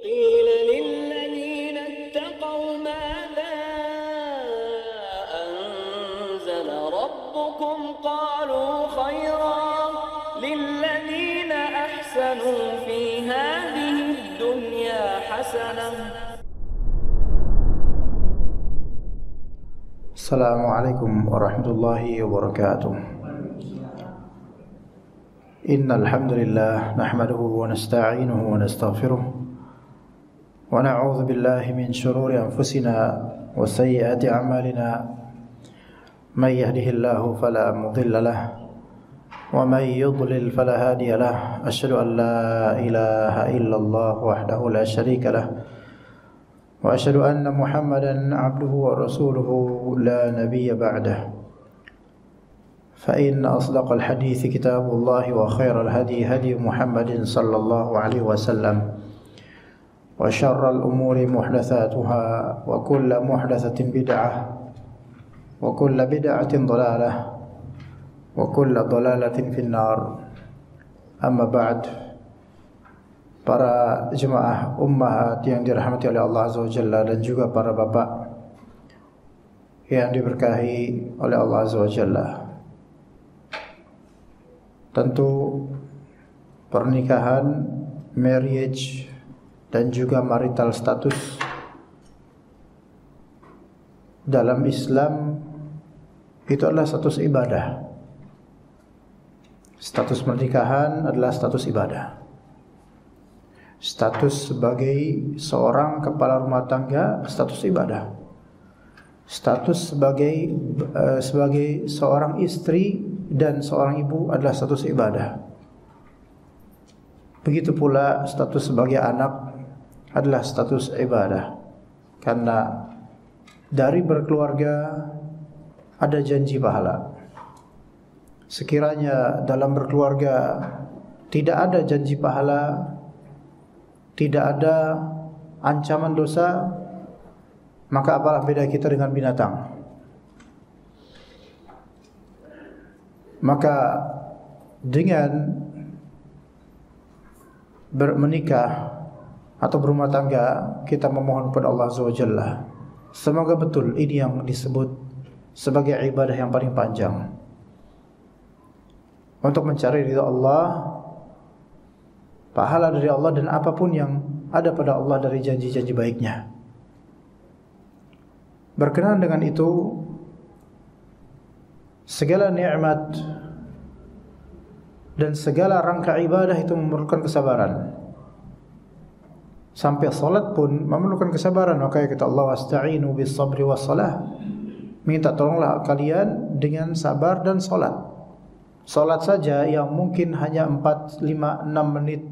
قيل للذين اتقوا ماذا أنزل ربكم قالوا خيرا للذين أحسنوا في هذه الدنيا حسنة. Assalamualaikum warahmatullahi wabarakatuh. Innal hamdalillah nahmaduhu wa nasta'inuhu wa nastaghfiruh wa na'udzu billahi min shururi anfusina wa sayyiati a'malina. May yahdihillahu fala mudilla lahu wa may yudlil fala hadiya lahu. Asyhadu an la ilaha illallah wahdahu la syarika lahu wa asyhadu anna Muhammadan abduhu wa rasuluhu la nabiyya ba'dah. Fa inna asdaqal hadithi kitabullah wa khairal hadi hadi Muhammadin sallallahu alaihi wasallam wa syarral umuri muhdatsatuha wa kullu muhdatsatin bid'ah wa kullu bid'atin dhalalah wa kullu dhalalatin finnar. Amma ba'd. Para jemaah ummahat yang dirahmati oleh Allah Azza wa Jalla dan juga para bapak yang diberkahi oleh Allah Azza wa Jalla. Tentu pernikahan, marriage dan juga marital status dalam Islam itu adalah status ibadah. Status pernikahan adalah status ibadah. Status sebagai seorang kepala rumah tangga, status ibadah. Status sebagai seorang istri dan seorang ibu adalah status ibadah. Begitu pula status sebagai anak adalah status ibadah. Karena dari berkeluarga ada janji pahala. Sekiranya dalam berkeluarga tidak ada janji pahala, tidak ada ancaman dosa, maka apalah beda kita dengan binatang? Maka dengan menikah atau berumah tangga, kita memohon kepada Allah Azza wa Jalla, semoga betul ini yang disebut sebagai ibadah yang paling panjang, untuk mencari ridha Allah, pahala dari Allah dan apapun yang ada pada Allah dari janji-janji baiknya. Berkenaan dengan itu, segala nikmat dan segala rangka ibadah itu memerlukan kesabaran. Sampai salat pun memerlukan kesabaran. Maka kata Allah, wasta'inu bis sabri was salah. Minta tolonglah kalian dengan sabar dan salat. Salat saja yang mungkin hanya 4, 5, 6 menit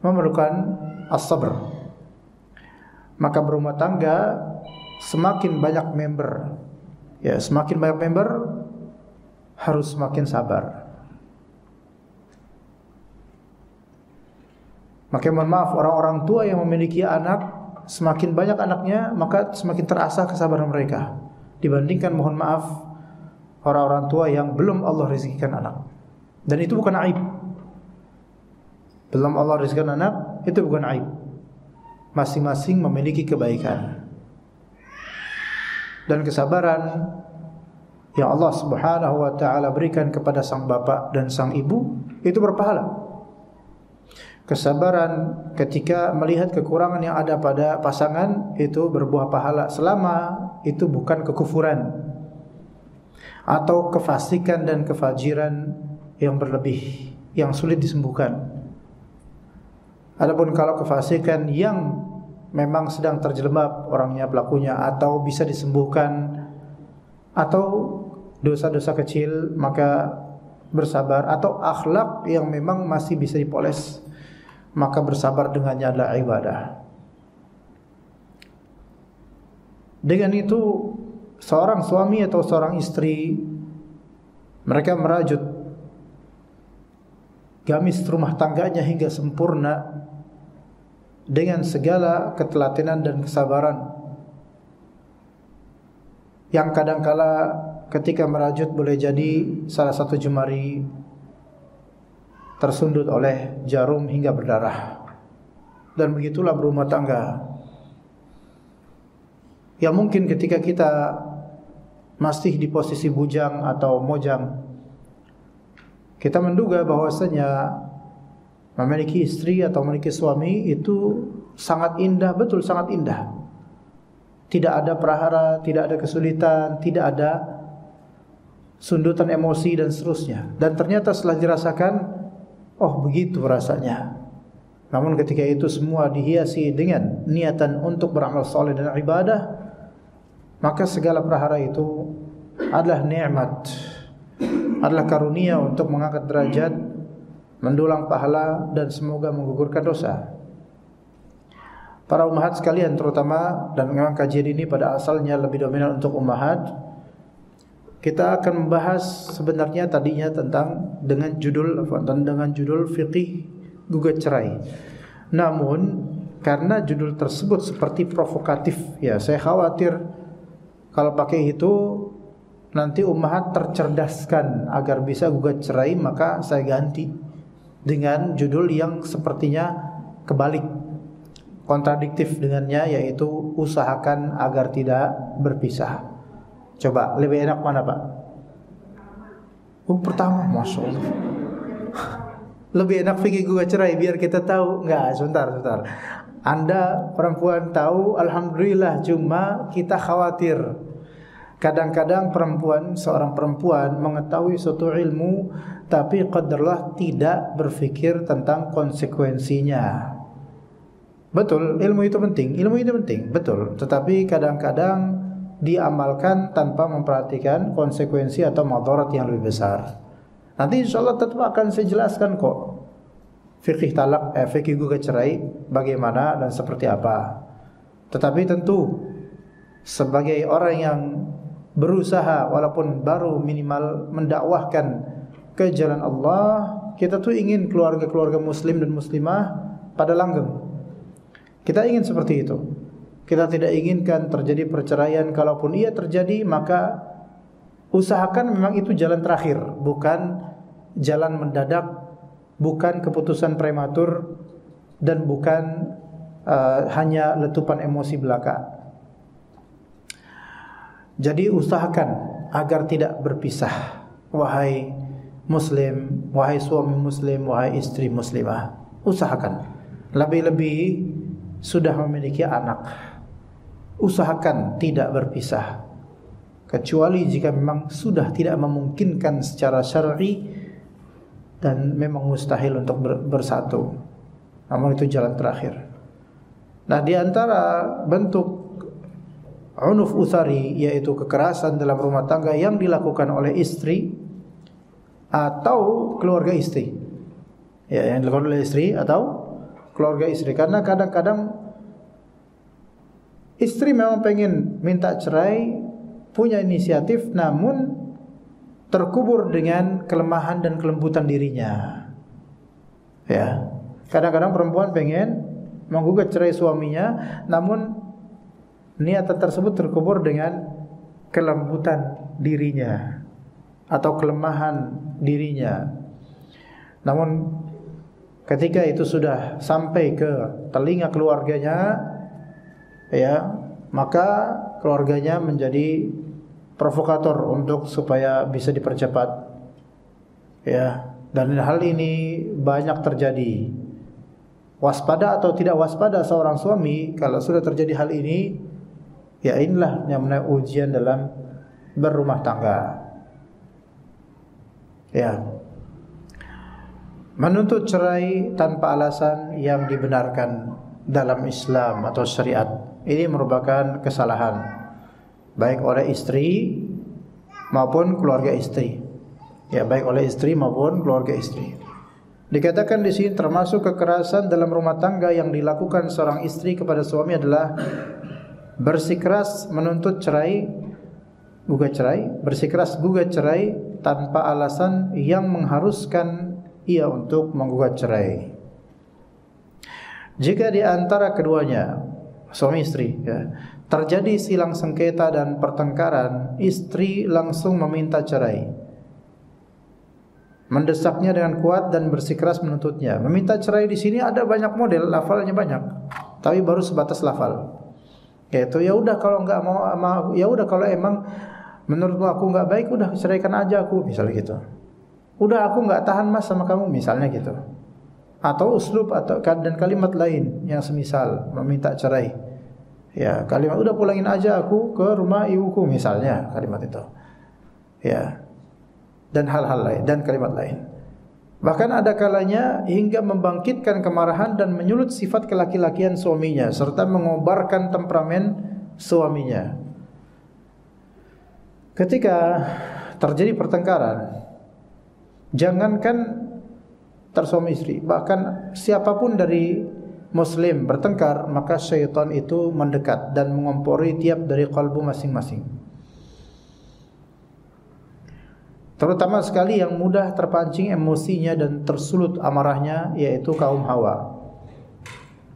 memerlukan as-sabr. Maka berumah tangga semakin banyak member, ya semakin banyak member harus semakin sabar. Maka mohon maaf, orang-orang tua yang memiliki anak, semakin banyak anaknya maka semakin terasa kesabaran mereka dibandingkan mohon maaf orang-orang tua yang belum Allah rezekikan anak. Dan itu bukan aib. Belum Allah rezekikan anak, itu bukan aib. Masing-masing memiliki kebaikan dan kesabaran yang Allah Subhanahu wa ta'ala berikan kepada sang bapak dan sang ibu, itu berpahala. Kesabaran ketika melihat kekurangan yang ada pada pasangan, itu berbuah pahala selama itu bukan kekufuran atau kefasikan dan kefajiran yang berlebih, yang sulit disembuhkan. Adapun kalau kefasikan yang memang sedang terjelembab orangnya, pelakunya, atau bisa disembuhkan, atau dosa-dosa kecil, maka bersabar. Atau akhlak yang memang masih bisa dipoles, maka bersabar dengannya adalah ibadah. Dengan itu seorang suami atau seorang istri, mereka merajut gamis rumah tangganya hingga sempurna dengan segala ketelatenan dan kesabaran, yang kadangkala ketika merajut boleh jadi salah satu jemari tersundut oleh jarum hingga berdarah. dan begitulah berumah tangga. Ya mungkin ketika kita masih di posisi bujang atau mojang, kita menduga bahwasanya memiliki istri atau memiliki suami itu sangat indah, betul sangat indah. Tidak ada prahara, tidak ada kesulitan, tidak ada sundutan emosi dan seterusnya. Dan ternyata setelah dirasakan, oh begitu rasanya. Namun ketika itu semua dihiasi dengan niatan untuk beramal soleh dan ibadah, maka segala prahara itu adalah nikmat, adalah karunia untuk mengangkat derajat, mendulang pahala, dan semoga menggugurkan dosa. Para ummahat sekalian terutama, dan memang kajian ini pada asalnya lebih dominan untuk ummahat, kita akan membahas sebenarnya tadinya tentang dengan judul fiqih gugat cerai. Namun karena judul tersebut seperti provokatif, ya saya khawatir kalau pakai itu nanti ummahat tercerdaskan agar bisa gugat cerai, maka saya ganti dengan judul yang sepertinya kebalik, kontradiktif dengannya, yaitu usahakan agar tidak berpisah. Coba lebih enak mana Pak? Pertama, Masya Allah. Lebih enak fikih gugat cerai biar kita tahu. Enggak, sebentar. Anda perempuan tahu, alhamdulillah, cuma kita khawatir. Kadang-kadang seorang perempuan mengetahui suatu ilmu, tapi qadarullah tidak berpikir tentang konsekuensinya. Betul, ilmu itu penting, betul. Tetapi kadang-kadang diamalkan tanpa memperhatikan konsekuensi atau madarat yang lebih besar. Nanti insyaallah tetap akan saya jelaskan kok fikih gugat cerai bagaimana dan seperti apa. Tetapi tentu sebagai orang yang berusaha walaupun baru minimal mendakwahkan ke jalan Allah, kita tuh ingin keluarga-keluarga muslim dan muslimah pada langgeng. Kita ingin seperti itu. Kita tidak inginkan terjadi perceraian. Kalaupun ia terjadi, maka usahakan memang itu jalan terakhir, bukan jalan mendadak, bukan keputusan prematur, dan bukan hanya letupan emosi belaka. Jadi usahakan agar tidak berpisah, wahai muslim, wahai suami muslim, wahai istri muslimah. Usahakan. Lebih-lebih sudah memiliki anak, usahakan tidak berpisah, kecuali jika memang sudah tidak memungkinkan secara syar'i dan memang mustahil untuk bersatu. Namun itu jalan terakhir. Nah, di antara bentuk unuf utsari, yaitu kekerasan dalam rumah tangga yang dilakukan oleh istri atau keluarga istri, ya, yang dilakukan oleh istri atau keluarga istri. Karena kadang-kadang istri memang pengen minta cerai, punya inisiatif, namun terkubur dengan kelemahan dan kelembutan dirinya. Ya, kadang-kadang perempuan pengen menggugat cerai suaminya, namun niatan tersebut terkubur dengan kelembutan dirinya atau kelemahan dirinya. Namun ketika itu sudah sampai ke telinga keluarganya, ya, maka keluarganya menjadi provokator untuk supaya bisa dipercepat. Ya, dan hal ini banyak terjadi. Waspada atau tidak waspada seorang suami kalau sudah terjadi hal ini, ya inilah yang namanya ujian dalam berumah tangga. Ya. Menuntut cerai tanpa alasan yang dibenarkan dalam Islam atau syariat, ini merupakan kesalahan baik oleh istri maupun keluarga istri. Ya, baik oleh istri maupun keluarga istri. Dikatakan di sini termasuk kekerasan dalam rumah tangga yang dilakukan seorang istri kepada suami adalah bersikeras menuntut cerai, bersikeras gugat cerai tanpa alasan yang mengharuskan ia untuk menggugat cerai. Jika di antara keduanya, suami istri, ya, terjadi silang sengketa dan pertengkaran, istri langsung meminta cerai. mendesaknya dengan kuat dan bersikeras menuntutnya. Meminta cerai di sini ada banyak model, lafalnya banyak, tapi baru sebatas lafal. Yaitu ya udah kalau enggak mau, ya udah kalau emang menurutmu aku enggak baik, udah ceraikan aja aku, misalnya gitu. Udah aku enggak tahan mas sama kamu, misalnya gitu. Atau uslub atau dan kalimat lain yang semisal meminta cerai. Ya, kalimat udah pulangin aja aku ke rumah ibuku, misalnya kalimat itu. Ya. Dan hal-hal lain dan kalimat lain. Bahkan ada kalanya hingga membangkitkan kemarahan dan menyulut sifat kelaki-lakian suaminya serta mengobarkan temperamen suaminya. Ketika terjadi pertengkaran, jangankan suami istri, bahkan siapapun dari muslim bertengkar, maka syaitan itu mendekat dan mengompori tiap dari kalbu masing-masing. Terutama sekali yang mudah terpancing emosinya dan tersulut amarahnya, yaitu kaum Hawa.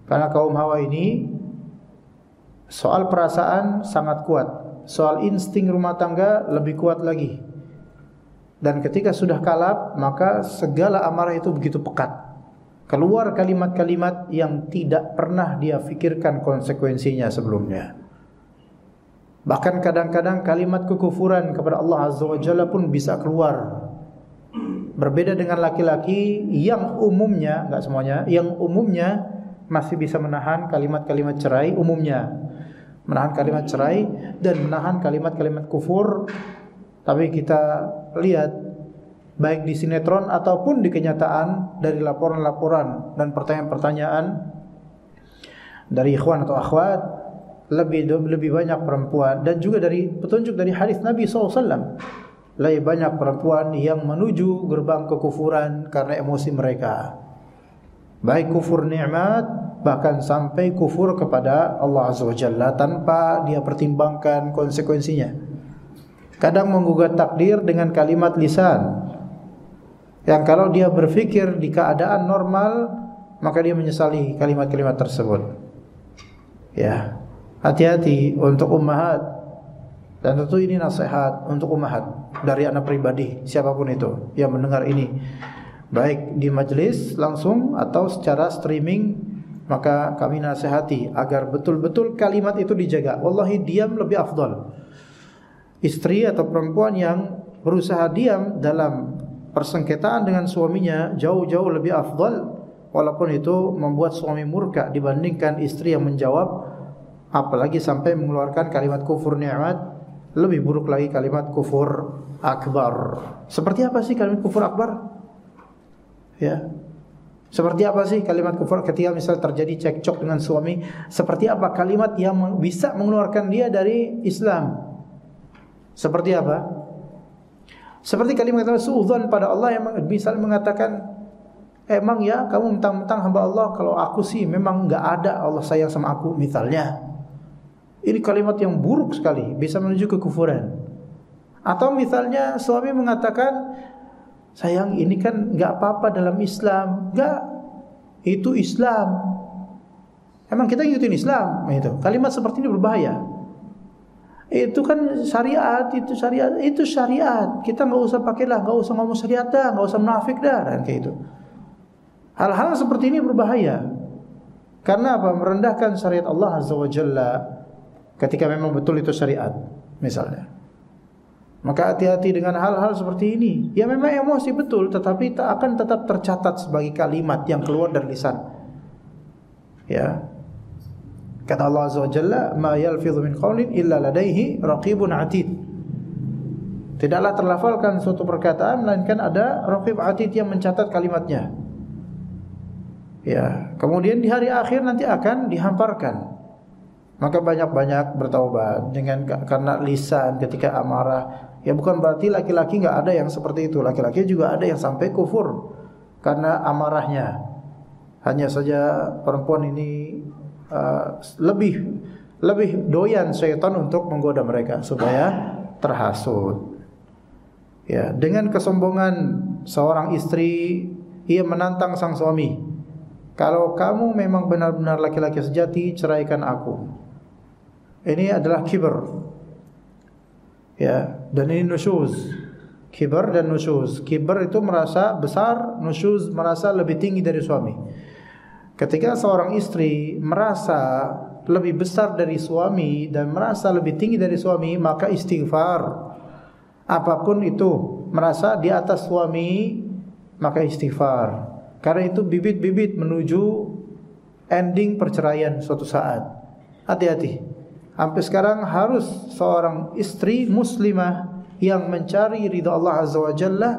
Karena kaum Hawa ini soal perasaan sangat kuat, soal insting rumah tangga lebih kuat lagi. Dan ketika sudah kalap, maka segala amarah itu begitu pekat. Keluar kalimat-kalimat yang tidak pernah dia fikirkan konsekuensinya sebelumnya. Bahkan kadang-kadang kalimat kekufuran kepada Allah Azza wa Jalla pun bisa keluar. Berbeda dengan laki-laki yang umumnya, enggak semuanya, yang umumnya masih bisa menahan kalimat-kalimat cerai, umumnya menahan kalimat cerai dan menahan kalimat-kalimat kufur. Tapi kita lihat baik di sinetron ataupun di kenyataan, dari laporan-laporan dan pertanyaan-pertanyaan dari ikhwan atau akhwat, lebih banyak perempuan, dan juga dari petunjuk dari hadis Nabi SAW, lebih banyak perempuan yang menuju gerbang kekufuran karena emosi mereka, baik kufur nikmat bahkan sampai kufur kepada Allah Azza wa Jalla tanpa dia pertimbangkan konsekuensinya. Kadang menggugat takdir dengan kalimat lisan yang kalau dia berfikir di keadaan normal, maka dia menyesali kalimat-kalimat tersebut. Ya, hati-hati untuk ummahat. Dan tentu ini nasihat untuk ummahat dari anak pribadi, siapapun itu yang mendengar ini, baik di majelis langsung atau secara streaming, maka kami nasihati agar betul-betul kalimat itu dijaga. Wallahi, diam lebih afdal. Istri atau perempuan yang berusaha diam dalam persengketaan dengan suaminya jauh-jauh lebih afdal, walaupun itu membuat suami murka dibandingkan istri yang menjawab, apalagi sampai mengeluarkan kalimat kufur nikmat. Lebih buruk lagi kalimat kufur akbar. Seperti apa sih kalimat kufur akbar? Ya, seperti apa sih kalimat kufur ketika misal terjadi cekcok dengan suami? Seperti apa kalimat yang bisa mengeluarkan dia dari Islam? Seperti apa? Seperti kalimat suudzon pada Allah yang misal mengatakan, emang ya kamu mentang-mentang hamba Allah, kalau aku sih memang enggak ada Allah sayang sama aku, misalnya. Ini kalimat yang buruk sekali, bisa menuju kekufuran. Atau misalnya suami mengatakan, sayang ini kan enggak apa-apa dalam Islam. Enggak, itu Islam. Emang kita ngikutin Islam? Itu kalimat seperti ini berbahaya. Itu kan syariat, itu syariat, itu syariat. Kita enggak usah pakailah, enggak usah ngomong syariat dah, enggak usah munafik dah, dan kayak itu. Hal-hal seperti ini berbahaya. Karena apa? Merendahkan syariat Allah Azza wa Jalla ketika memang betul itu syariat, misalnya. Maka hati-hati dengan hal-hal seperti ini. Ya memang emosi betul, tetapi tak akan tetap tercatat sebagai kalimat yang keluar dari lisan. Ya. Kata Allah Azza wa Jalla, "Ma yalfidhu min qawlin illa ladaihi raqibun 'atid." Tidaklah terlafalkan suatu perkataan melainkan ada raqib 'atid yang mencatat kalimatnya. Ya, kemudian di hari akhir nanti akan dihamparkan. Maka banyak-banyak bertaubat dengan karena lisan ketika amarah. Ya bukan berarti laki-laki enggak ada yang seperti itu. Laki-laki juga ada yang sampai kufur karena amarahnya. Hanya saja perempuan ini lebih doyan syaitan untuk menggoda mereka supaya terhasut. Ya, dengan kesombongan seorang istri, ia menantang sang suami, kalau kamu memang benar-benar laki-laki sejati, ceraikan aku. Ini adalah kibr. Ya, dan ini nusyuz. Kibar dan nusyuz. Kibar itu merasa besar, nusyuz merasa lebih tinggi dari suami. Ketika seorang istri merasa lebih besar dari suami dan merasa lebih tinggi dari suami, maka istighfar. Apapun itu, merasa di atas suami, maka istighfar. Karena itu bibit-bibit menuju ending perceraian suatu saat. Hati-hati. Sampai sekarang harus seorang istri muslimah yang mencari ridha Allah Azza wa Jalla,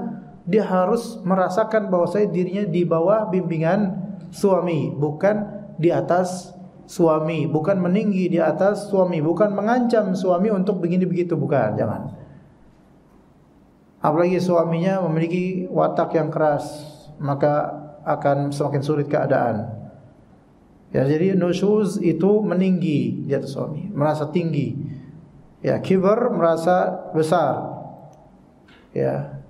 dia harus merasakan bahwasanya dirinya di bawah bimbingan suami, bukan di atas suami, bukan meninggi di atas suami, bukan mengancam suami untuk begini begitu, bukan, jangan. Apalagi suaminya memiliki watak yang keras, maka akan semakin sulit keadaan. Ya, jadi nusyuz itu meninggi di atas suami, merasa tinggi. Ya, kibar merasa besar. Ya.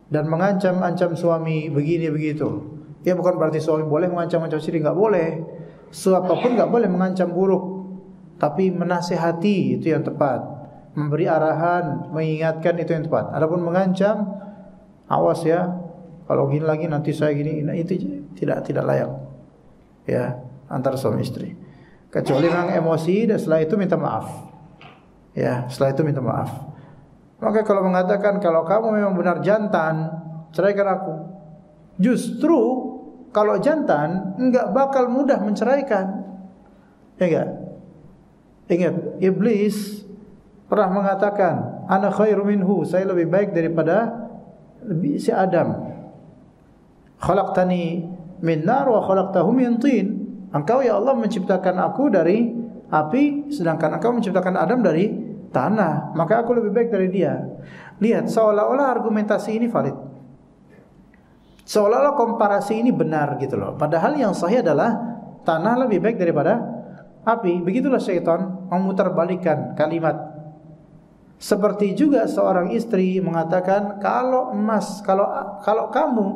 Dan mengancam-ancam suami begini begitu. Ya, bukan berarti suami boleh mengancam-ancam istri, enggak boleh. Siapapun enggak boleh mengancam buruk. Tapi menasihati itu yang tepat. Memberi arahan, mengingatkan itu yang tepat. Adapun mengancam, awas ya. Kalau gini lagi nanti saya gini, nah itu tidak layak. Ya, antara suami istri. Kecuali memang emosi dan setelah itu minta maaf. Ya, setelah itu minta maaf. Maka kalau mengatakan kalau kamu memang benar jantan, ceraikan aku. Justru kalau jantan enggak bakal mudah menceraikan. Ya enggak? Ingat, iblis pernah mengatakan, ana khairu minhu, saya lebih baik daripada si Adam. Khalaqtani min nar wa khalaqtahu min tin. Engkau ya Allah menciptakan aku dari api, sedangkan engkau menciptakan Adam dari tanah, maka aku lebih baik dari dia. Lihat, seolah-olah argumentasi ini valid, seolah-olah komparasi ini benar gitu loh. Padahal yang sahih adalah tanah lebih baik daripada api. Begitulah syaitan memutarbalikkan kalimat. Seperti juga seorang istri mengatakan, kalau emas, kalau kamu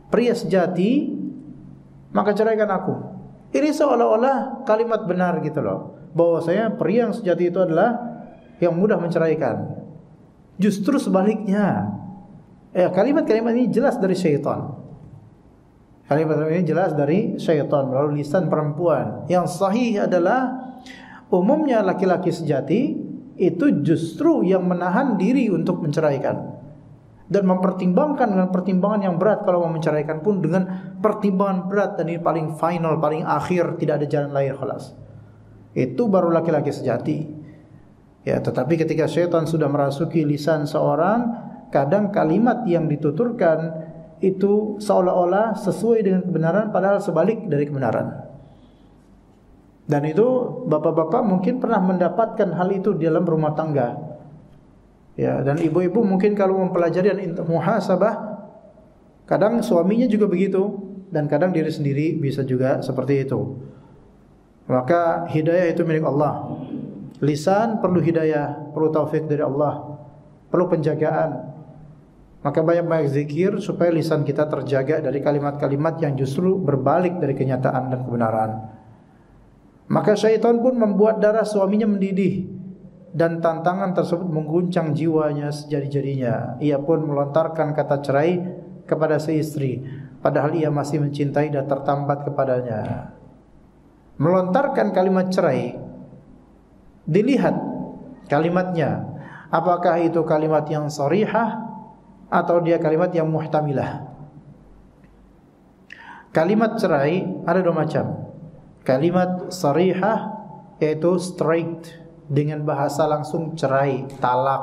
pria sejati, maka ceraikan aku. Ini seolah-olah kalimat benar gitu loh, bahwasanya pria yang sejati itu adalah yang mudah menceraikan. Justru sebaliknya. Kalimat-kalimat ini jelas dari syaitan. Kalimat ini jelas dari syaitan melalui lisan perempuan. Yang sahih adalah umumnya laki-laki sejati itu justru yang menahan diri untuk menceraikan dan mempertimbangkan dengan pertimbangan yang berat. Kalau mau menceraikan pun dengan pertimbangan berat, dan ini paling final, paling akhir, tidak ada jalan lain, khalas. Itu baru laki-laki sejati. Ya, tetapi ketika syaitan sudah merasuki lisan seorang, kadang kalimat yang dituturkan itu seolah-olah sesuai dengan kebenaran, padahal sebalik dari kebenaran. Dan itu bapak-bapak mungkin pernah mendapatkan hal itu di dalam rumah tangga. Ya, dan ibu-ibu mungkin kalau mempelajari dan muhasabah, kadang suaminya juga begitu, dan kadang diri sendiri bisa juga seperti itu. Maka hidayah itu milik Allah. Lisan perlu hidayah, perlu taufik dari Allah, perlu penjagaan. Maka banyak-banyak zikir supaya lisan kita terjaga dari kalimat-kalimat yang justru berbalik dari kenyataan dan kebenaran. Maka syaitan pun membuat darah suaminya mendidih, dan tantangan tersebut mengguncang jiwanya sejadi-jadinya. Ia pun melontarkan kata cerai kepada si istri, padahal ia masih mencintai dan tertambat kepadanya. Melontarkan kalimat cerai, dilihat kalimatnya, apakah itu kalimat yang sharihah atau dia kalimat yang muhtamilah. Kalimat cerai ada dua macam. Kalimat sharihah yaitu straight, dengan bahasa langsung cerai, talak.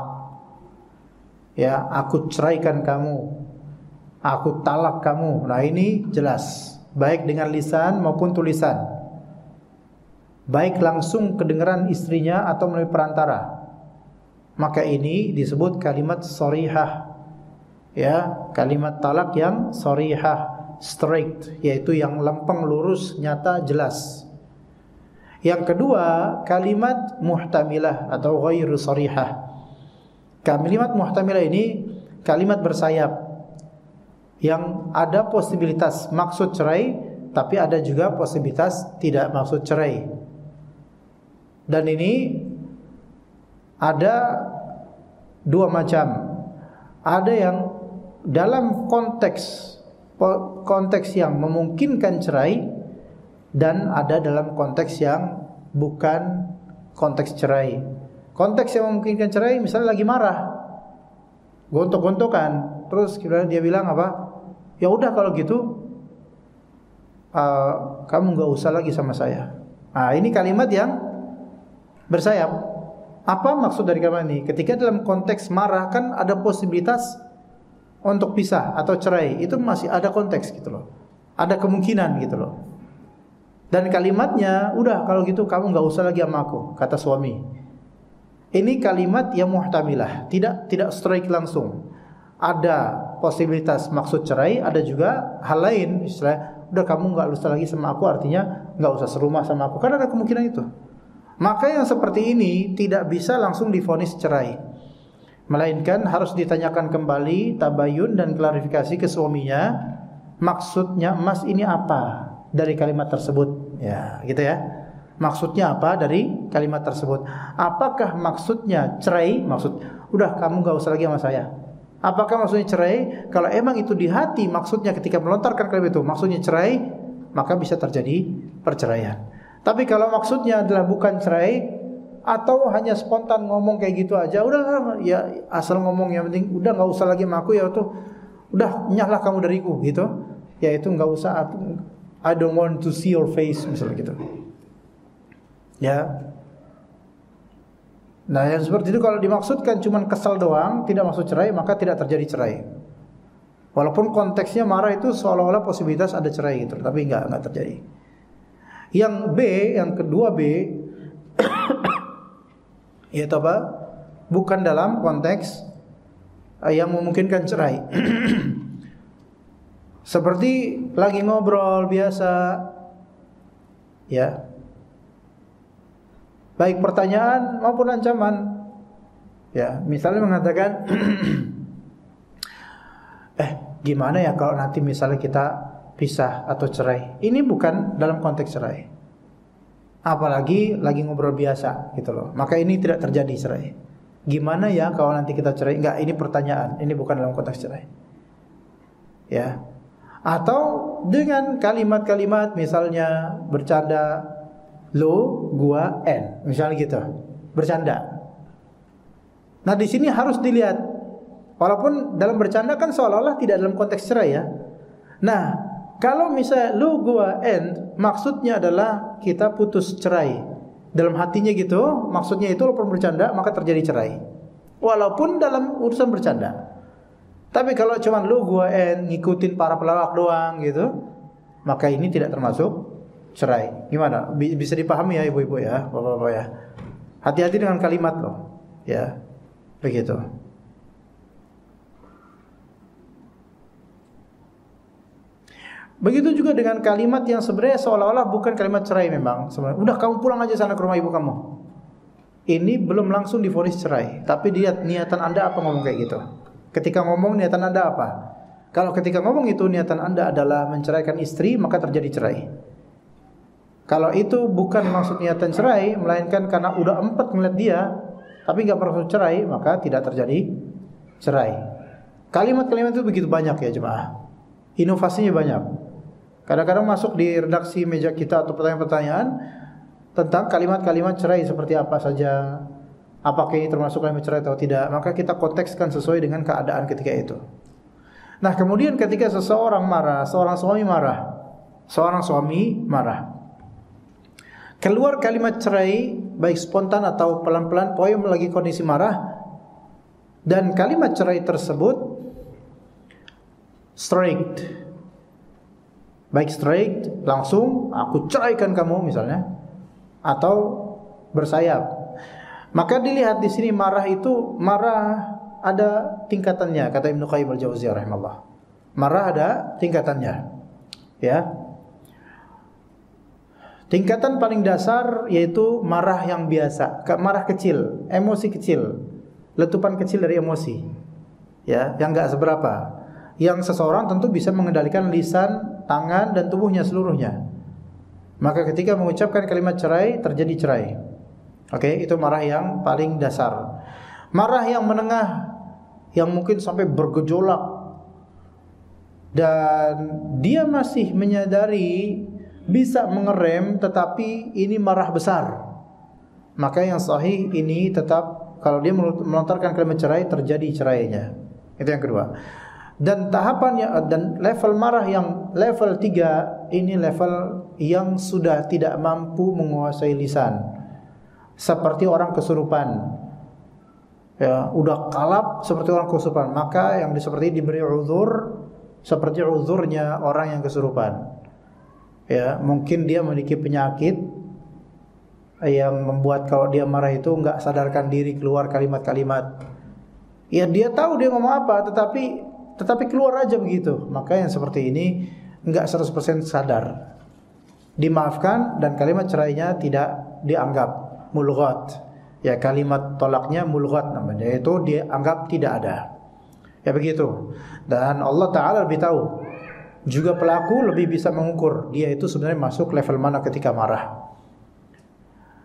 Ya, aku ceraikan kamu, aku talak kamu. Nah, ini jelas, baik dengan lisan maupun tulisan. Baik langsung kedengaran istrinya atau melalui perantara. Maka ini disebut kalimat sharihah. Ya, kalimat talak yang sharihah, straight, yaitu yang lempeng, lurus, nyata, jelas. Yang kedua, kalimat muhtamilah atau ghairu sharihah. Kalimat muhtamilah ini kalimat bersayap, yang ada posibilitas maksud cerai, tapi ada juga posibilitas tidak maksud cerai. Dan ini ada dua macam. Ada yang dalam konteks yang memungkinkan cerai, dan ada dalam konteks yang bukan konteks cerai. Konteks yang memungkinkan cerai, misalnya lagi marah, gontok-gontokan, terus dia bilang apa? Ya udah kalau gitu kamu nggak usah lagi sama saya. Nah, ini kalimat yang bersayap. Apa maksud dari kalimat ini? Ketika dalam konteks marah kan ada posibilitas untuk pisah atau cerai, itu masih ada konteks gitu loh, ada kemungkinan gitu loh. Dan kalimatnya, udah kalau gitu kamu nggak usah lagi sama aku, kata suami. Ini kalimat yang muhtamilah, tidak strike langsung. Ada posibilitas maksud cerai, ada juga hal lain, istilah udah kamu nggak usah lagi sama aku, artinya nggak usah serumah sama aku, kan ada kemungkinan itu. Maka yang seperti ini tidak bisa langsung divonis cerai, melainkan harus ditanyakan kembali, tabayun dan klarifikasi ke suaminya, maksudnya mas ini apa dari kalimat tersebut, ya gitu ya. Maksudnya apa dari kalimat tersebut? Apakah maksudnya cerai? Maksud udah kamu nggak usah lagi sama saya. Apakah maksudnya cerai? Kalau emang itu di hati maksudnya ketika melontarkan kalimat itu maksudnya cerai, maka bisa terjadi perceraian. Tapi kalau maksudnya adalah bukan cerai, atau hanya spontan ngomong kayak gitu aja, udah ya asal ngomong, yang penting udah nggak usah lagi sama aku, ya tuh udah nyahlah kamu dariku gitu, ya itu nggak usah, I don't want to see your face misalnya gitu ya. Nah yang seperti itu kalau dimaksudkan cuman kesal doang, tidak maksud cerai, maka tidak terjadi cerai. Walaupun konteksnya marah itu seolah-olah posibilitas ada cerai gitu, tapi nggak terjadi. Yang B, yang kedua B, yaitu apa? Bukan dalam konteks yang memungkinkan cerai. Seperti lagi ngobrol biasa, ya, baik pertanyaan maupun ancaman, ya, misalnya mengatakan, gimana ya kalau nanti misalnya kita pisah atau cerai. Ini bukan dalam konteks cerai, apalagi lagi ngobrol biasa gitu loh. Maka ini tidak terjadi cerai. Gimana ya kalau nanti kita cerai? Enggak, ini pertanyaan, ini bukan dalam konteks cerai, ya. Atau dengan kalimat-kalimat misalnya bercanda, lo, gua, en, misalnya gitu, bercanda. Nah di sini harus dilihat, walaupun dalam bercanda kan seolah-olah tidak dalam konteks cerai ya. Nah kalau misalnya lu, gua, and maksudnya adalah kita putus cerai, dalam hatinya gitu, maksudnya itu walaupun bercanda maka terjadi cerai, walaupun dalam urusan bercanda. Tapi kalau cuma lu, gua, and ngikutin para pelawak doang gitu, maka ini tidak termasuk cerai. Gimana? Bisa dipahami ya ibu-ibu ya, bapak-bapak ya. Hati-hati dengan kalimat loh, ya, begitu. Begitu juga dengan kalimat yang sebenarnya seolah-olah bukan kalimat cerai memang. Sebenarnya, udah kamu pulang aja sana ke rumah ibu kamu. Ini belum langsung divonis cerai, tapi lihat niatan Anda apa ngomong kayak gitu. Ketika ngomong niatan Anda apa? Kalau ketika ngomong itu niatan Anda adalah menceraikan istri, maka terjadi cerai. Kalau itu bukan maksud niatan cerai, melainkan karena udah empet ngeliat dia, tapi nggak perlu cerai, maka tidak terjadi cerai. Kalimat-kalimat itu begitu banyak ya jemaah. Inovasinya banyak. Kadang-kadang masuk di redaksi meja kita atau pertanyaan-pertanyaan tentang kalimat-kalimat cerai seperti apa saja, apakah ini termasuk kalimat cerai atau tidak. Maka kita kontekskan sesuai dengan keadaan ketika itu. Nah kemudian ketika seseorang marah, seorang suami marah, keluar kalimat cerai, baik spontan atau pelan-pelan, pokoknya lagi kondisi marah, dan kalimat cerai tersebut straight, baik straight, langsung aku ceraikan kamu misalnya, atau bersayap. Maka dilihat di sini marah itu, marah ada tingkatannya, kata Ibnu Qayyim al-Jauziyah rahimahullah. Marah ada tingkatannya, ya. Tingkatan paling dasar yaitu marah yang biasa, marah kecil, emosi kecil, letupan kecil dari emosi, ya, yang enggak seberapa. Yang seseorang tentu bisa mengendalikan lisan, tangan, dan tubuhnya seluruhnya. Maka ketika mengucapkan kalimat cerai, terjadi cerai. Oke, itu marah yang paling dasar. Marah yang menengah yang mungkin sampai bergejolak, dan dia masih menyadari bisa mengerem, tetapi ini marah besar, maka yang sahih ini tetap kalau dia melontarkan kalimat cerai, terjadi cerainya. Itu yang kedua. Dan tahapannya dan level marah yang level 3 ini level yang sudah tidak mampu menguasai lisan, seperti orang kesurupan. Ya, udah kalap seperti orang kesurupan, maka yang seperti diberi uzur seperti uzurnya orang yang kesurupan. Ya, mungkin dia memiliki penyakit yang membuat kalau dia marah itu enggak sadarkan diri, keluar kalimat-kalimat. Ya, dia tahu dia ngomong apa, tetapi keluar aja begitu. Maka yang seperti ini enggak 100% sadar. Dimaafkan dan kalimat cerainya tidak dianggap mulghat. Ya, kalimat tolaknya mulghat namanya, yaitu dianggap tidak ada. Ya begitu. Dan Allah Ta'ala lebih tahu. Juga pelaku lebih bisa mengukur dia itu sebenarnya masuk level mana ketika marah.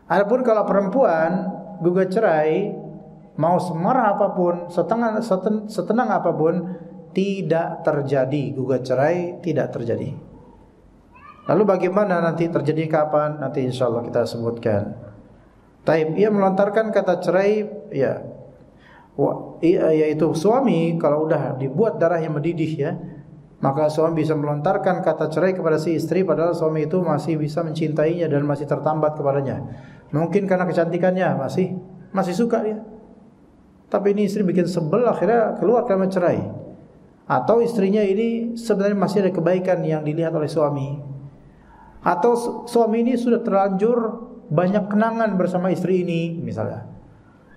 Adapun kalau perempuan gugat cerai, mau semarah apapun, setenang apapun, tidak terjadi. Gugat cerai tidak terjadi. Lalu bagaimana nanti terjadi kapan? Nanti insya Allah kita sebutkan. Taib, ia melontarkan kata cerai, ya, yaitu suami kalau udah dibuat darahnya mendidih, ya, maka suami bisa melontarkan kata cerai kepada si istri, padahal suami itu masih bisa mencintainya dan masih tertambat kepadanya. Mungkin karena kecantikannya masih suka dia. Tapi ini istri bikin sebel, akhirnya keluar kalimat cerai. Atau istrinya ini sebenarnya masih ada kebaikan yang dilihat oleh suami. Atau suami ini sudah terlanjur banyak kenangan bersama istri ini misalnya.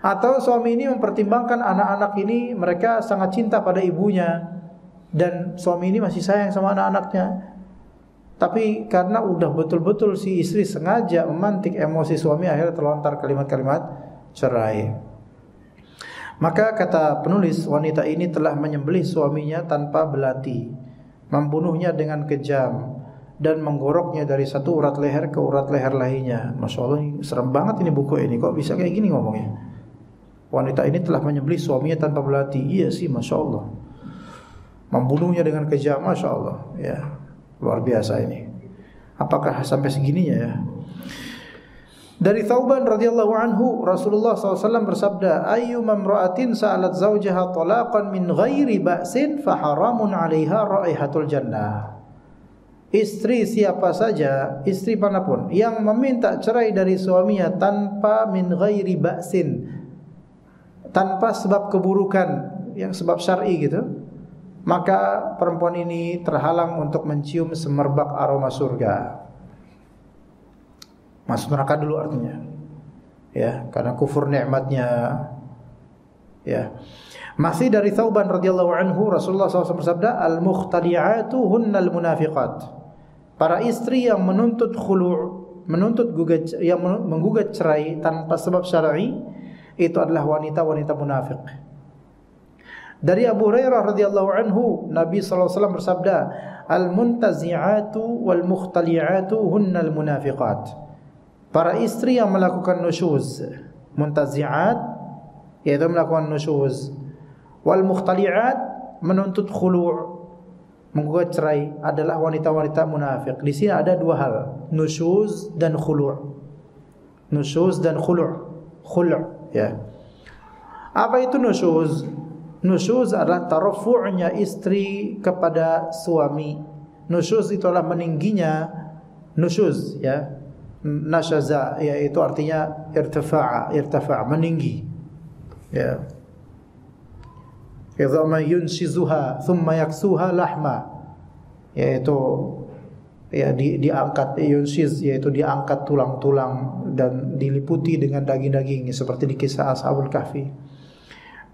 Atau suami ini mempertimbangkan anak-anak ini, mereka sangat cinta pada ibunya, dan suami ini masih sayang sama anak-anaknya. Tapi karena udah betul-betul si istri sengaja memantik emosi suami, akhirnya terlontar kalimat-kalimat cerai. Maka kata penulis, wanita ini telah menyembelih suaminya tanpa belati, membunuhnya dengan kejam, dan menggoroknya dari satu urat leher ke urat leher lainnya. Masya Allah, ini serem banget ini buku ini. Kok bisa kayak gini ngomongnya? Wanita ini telah menyembelih suaminya tanpa belati. Iya sih, Masya Allah. Membunuhnya dengan kejam, Masya Allah. Ya, luar biasa ini. Apakah sampai segininya ya? Dari Thauban radhiyallahu anhu, Rasulullah SAW bersabda, ayyuma imra'atin sa'alat zawjaha talaqan min ghairi ba'sin fa haramun 'alaiha raihatul jannah. Istri siapa saja, istri manapun yang meminta cerai dari suaminya tanpa min ghairi ba'sin, tanpa sebab keburukan, yang sebab syar'i gitu, maka perempuan ini terhalang untuk mencium semerbak aroma surga. Masuk neraka dulu artinya, ya, karena kufur nikmatnya. Ya. Masih dari Thauban radhiyallahu anhu, Rasulullah SAW bersabda, al-mukhtali'atu hunnal munafiqat. Para istri yang menuntut khulu', yang menggugat cerai tanpa sebab syar'i, itu adalah wanita-wanita munafik. Dari Abu Hurairah radhiyallahu anhu, Nabi SAW bersabda, al-muntazi'atu wal mukhtali'atu hunnal munafiqat. Para istri yang melakukan nusyuz, muntazi'at yaitu melakukan nusyuz, wal mukhtali'at menuntut khulu', menggugat cerai, adalah wanita-wanita munafik. Di sini ada dua hal, nusyuz dan khulu'. Nusyuz dan khulu'. Khulu', ya. Apa itu nusyuz? Nusyuz adalah tarafu'nya istri kepada suami. Nusyuz itu adalah meningginya, nusyuz, ya. Nashaza, yaitu artinya irtafa'a, meninggi. Ya. Idza ma yunshizuha thumma yaksuha lahma, yaitu ya diangkat, yunshiz yaitu diangkat tulang-tulang dan diliputi dengan daging-daging, seperti di kisah Ashabul Kahfi.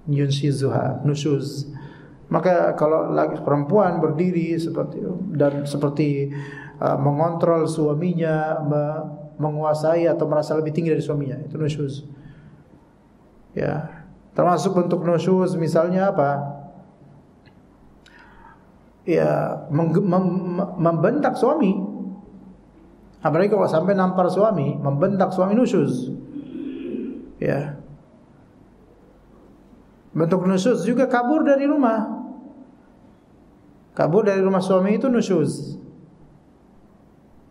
Yunshizuha, nusyuz. Maka kalau laki perempuan berdiri seperti mengontrol suaminya, menguasai atau merasa lebih tinggi dari suaminya, itu nusyuz. Ya. Termasuk bentuk nusyuz misalnya apa? Ya, membentak suami. Apalagi kalau sampai nampar suami, membentak suami, nusyuz. Ya. Bentuk nusyuz juga kabur dari rumah. Kabur dari rumah suami itu nusyuz.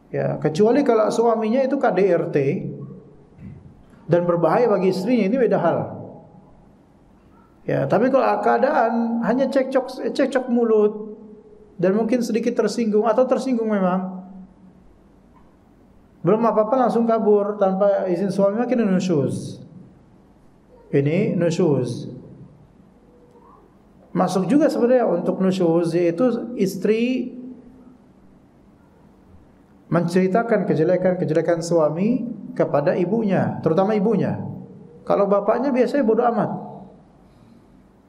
Ya, kecuali kalau suaminya itu KDRT dan berbahaya bagi istrinya, ini beda hal. Ya, tapi kalau keadaan hanya cekcok mulut dan mungkin sedikit tersinggung atau tersinggung memang, belum apa-apa langsung kabur tanpa izin suami, makin nusyuz. Ini nusyuz. Masuk juga sebenarnya untuk nusyuz, yaitu istri menceritakan kejelekan-kejelekan suami kepada ibunya, terutama ibunya. Kalau bapaknya biasanya bodoh amat.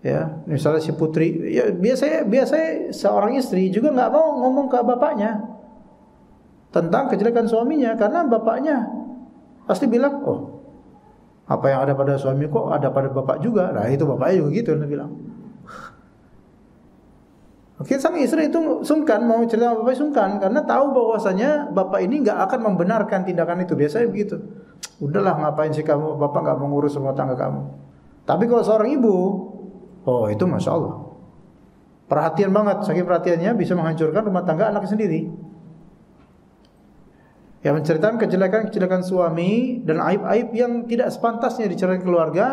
Ya, misalnya si putri, ya biasanya seorang istri juga nggak mau ngomong ke bapaknya tentang kejelekan suaminya, karena bapaknya pasti bilang, oh, apa yang ada pada suami kok ada pada bapak juga. Nah, itu bapaknya juga gitu, dia bilang. Mungkin sang istri itu sungkan, mau cerita sama bapak sungkan, karena tahu bahwasanya bapak ini nggak akan membenarkan tindakan itu. Biasanya begitu. Udahlah, ngapain sih kamu, bapak nggak mau ngurus rumah tangga kamu. Tapi kalau seorang ibu, oh itu masya Allah, perhatian banget, saking perhatiannya bisa menghancurkan rumah tangga anak sendiri. Yang menceritakan kejelekan-kejelekan suami dan aib-aib yang tidak sepantasnya diceritakan keluarga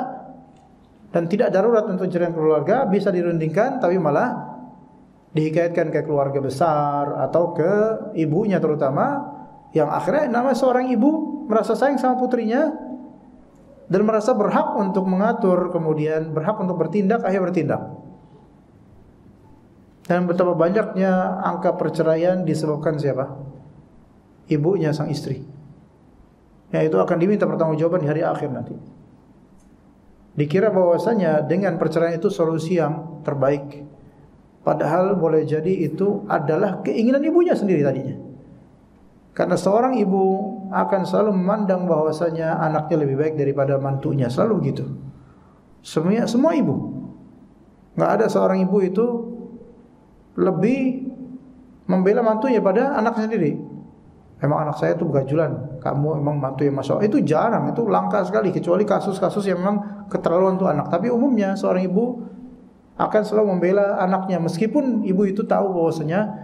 dan tidak darurat untuk diceritakan keluarga, bisa dirundingkan, tapi malah dihikayatkan ke keluarga besar atau ke ibunya terutama, yang akhirnya nama seorang ibu merasa sayang sama putrinya dan merasa berhak untuk mengatur, kemudian berhak untuk bertindak, akhirnya bertindak. Dan betapa banyaknya angka perceraian disebabkan siapa? Ibunya sang istri. Ya, itu akan diminta pertanggungjawaban di hari akhir nanti. Dikira bahwasanya dengan perceraian itu solusi yang terbaik, padahal boleh jadi itu adalah keinginan ibunya sendiri tadinya. Karena seorang ibu akan selalu memandang bahwasanya anaknya lebih baik daripada mantunya, selalu begitu. Semua ibu, nggak ada seorang ibu itu lebih membela mantunya pada anaknya sendiri. Emang anak saya itu begajulan, kamu emang mantu yang masya Allah. Itu jarang, itu langka sekali, kecuali kasus-kasus yang memang keterlaluan untuk anak. Tapi umumnya seorang ibu akan selalu membela anaknya, meskipun ibu itu tahu bahwasanya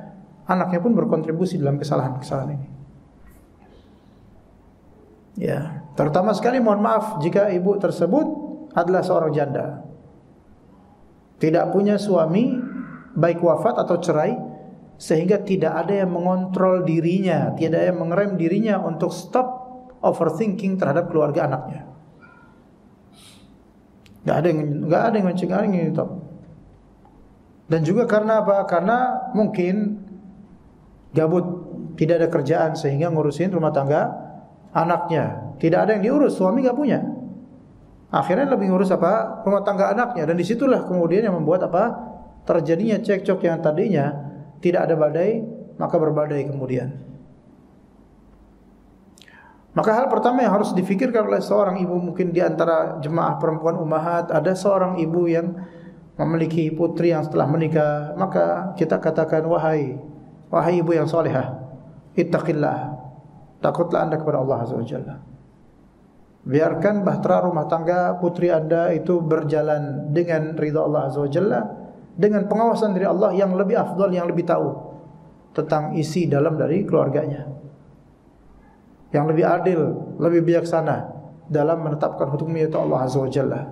anaknya pun berkontribusi dalam kesalahan-kesalahan ini. Ya, terutama sekali mohon maaf jika ibu tersebut adalah seorang janda, tidak punya suami, baik wafat atau cerai, sehingga tidak ada yang mengontrol dirinya, tidak ada yang mengerem dirinya untuk stop overthinking terhadap keluarga anaknya. Nggak ada yang mencegah ini stop. Dan juga karena apa? Karena mungkin gabut, tidak ada kerjaan sehingga ngurusin rumah tangga anaknya. Tidak ada yang diurus, suami nggak punya. Akhirnya lebih ngurus apa? Rumah tangga anaknya. Dan disitulah kemudian yang membuat apa? Terjadinya cekcok yang tadinya tidak ada badai, maka berbadai kemudian. Maka hal pertama yang harus difikirkan oleh seorang ibu, mungkin di antara jemaah perempuan ummahat ada seorang ibu yang memiliki putri yang setelah menikah, maka kita katakan, wahai ibu yang salihah, ittaqillah, takutlah anda kepada Allah Azza wa Jalla. Biarkan bahtera rumah tangga putri anda itu berjalan dengan ridha Allah Azza wa Jalla, dengan pengawasan dari Allah yang lebih afdal, yang lebih tahu tentang isi dalam dari keluarganya, yang lebih adil, lebih bijaksana dalam menetapkan hukumnya itu Allah Azza wa Jalla.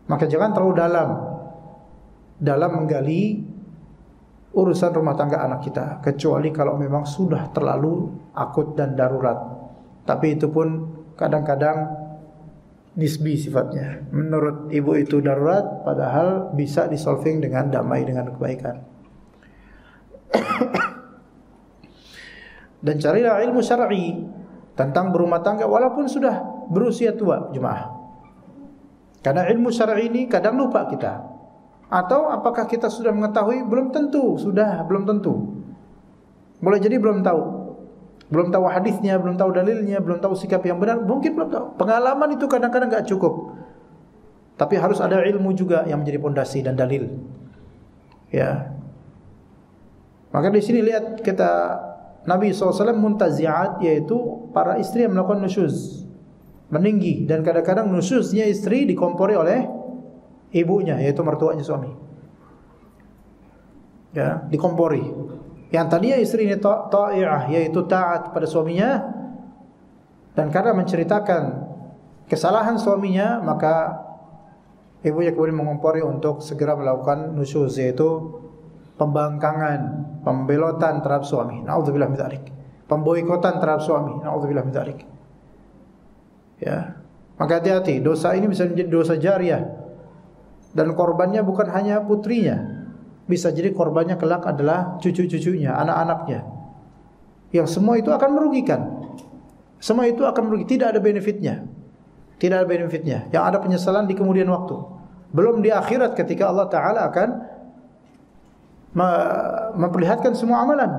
Maka jangan terlalu dalam menggali urusan rumah tangga anak kita, kecuali kalau memang sudah terlalu akut dan darurat. Tapi itu pun kadang-kadang nisbi sifatnya. Menurut ibu itu darurat, padahal bisa disolving dengan damai, dengan kebaikan. Dan carilah ilmu syar'i tentang berumah tangga walaupun sudah berusia tua, jemaah. Karena ilmu syar'i ini kadang lupa kita. Atau apakah kita sudah mengetahui? Belum tentu, belum tentu. Boleh jadi belum tahu. Belum tahu hadisnya, belum tahu dalilnya, belum tahu sikap yang benar, mungkin belum tahu. Pengalaman itu kadang-kadang enggak cukup. Tapi harus ada ilmu juga yang menjadi pondasi dan dalil. Ya. Maka di sini lihat kita Nabi SAW muntazi'at, yaitu para istri yang melakukan nusyuz, meninggi, dan kadang-kadang nusyuznya istri dikompori oleh ibunya, yaitu mertuanya suami. Ya, dikompori. Yang tadinya istri ini ta'i'ah, yaitu taat pada suaminya, dan karena menceritakan kesalahan suaminya, maka ibunya kemudian mengompori untuk segera melakukan nusyuz, yaitu pembangkangan, pembelotan terhadap suami. Na'udzubillah min dzalik. Pemboikotan terhadap suami. Na'udzubillah min dzalik. Ya. Maka hati-hati, dosa ini bisa menjadi dosa jariyah. Dan korbannya bukan hanya putrinya. Bisa jadi korbannya kelak adalah cucu-cucunya, anak-anaknya. Yang semua itu akan merugikan. Semua itu akan merugi, tidak ada benefitnya. Tidak ada benefitnya. Yang ada penyesalan di kemudian waktu. Belum di akhirat ketika Allah Ta'ala akan memperlihatkan semua amalan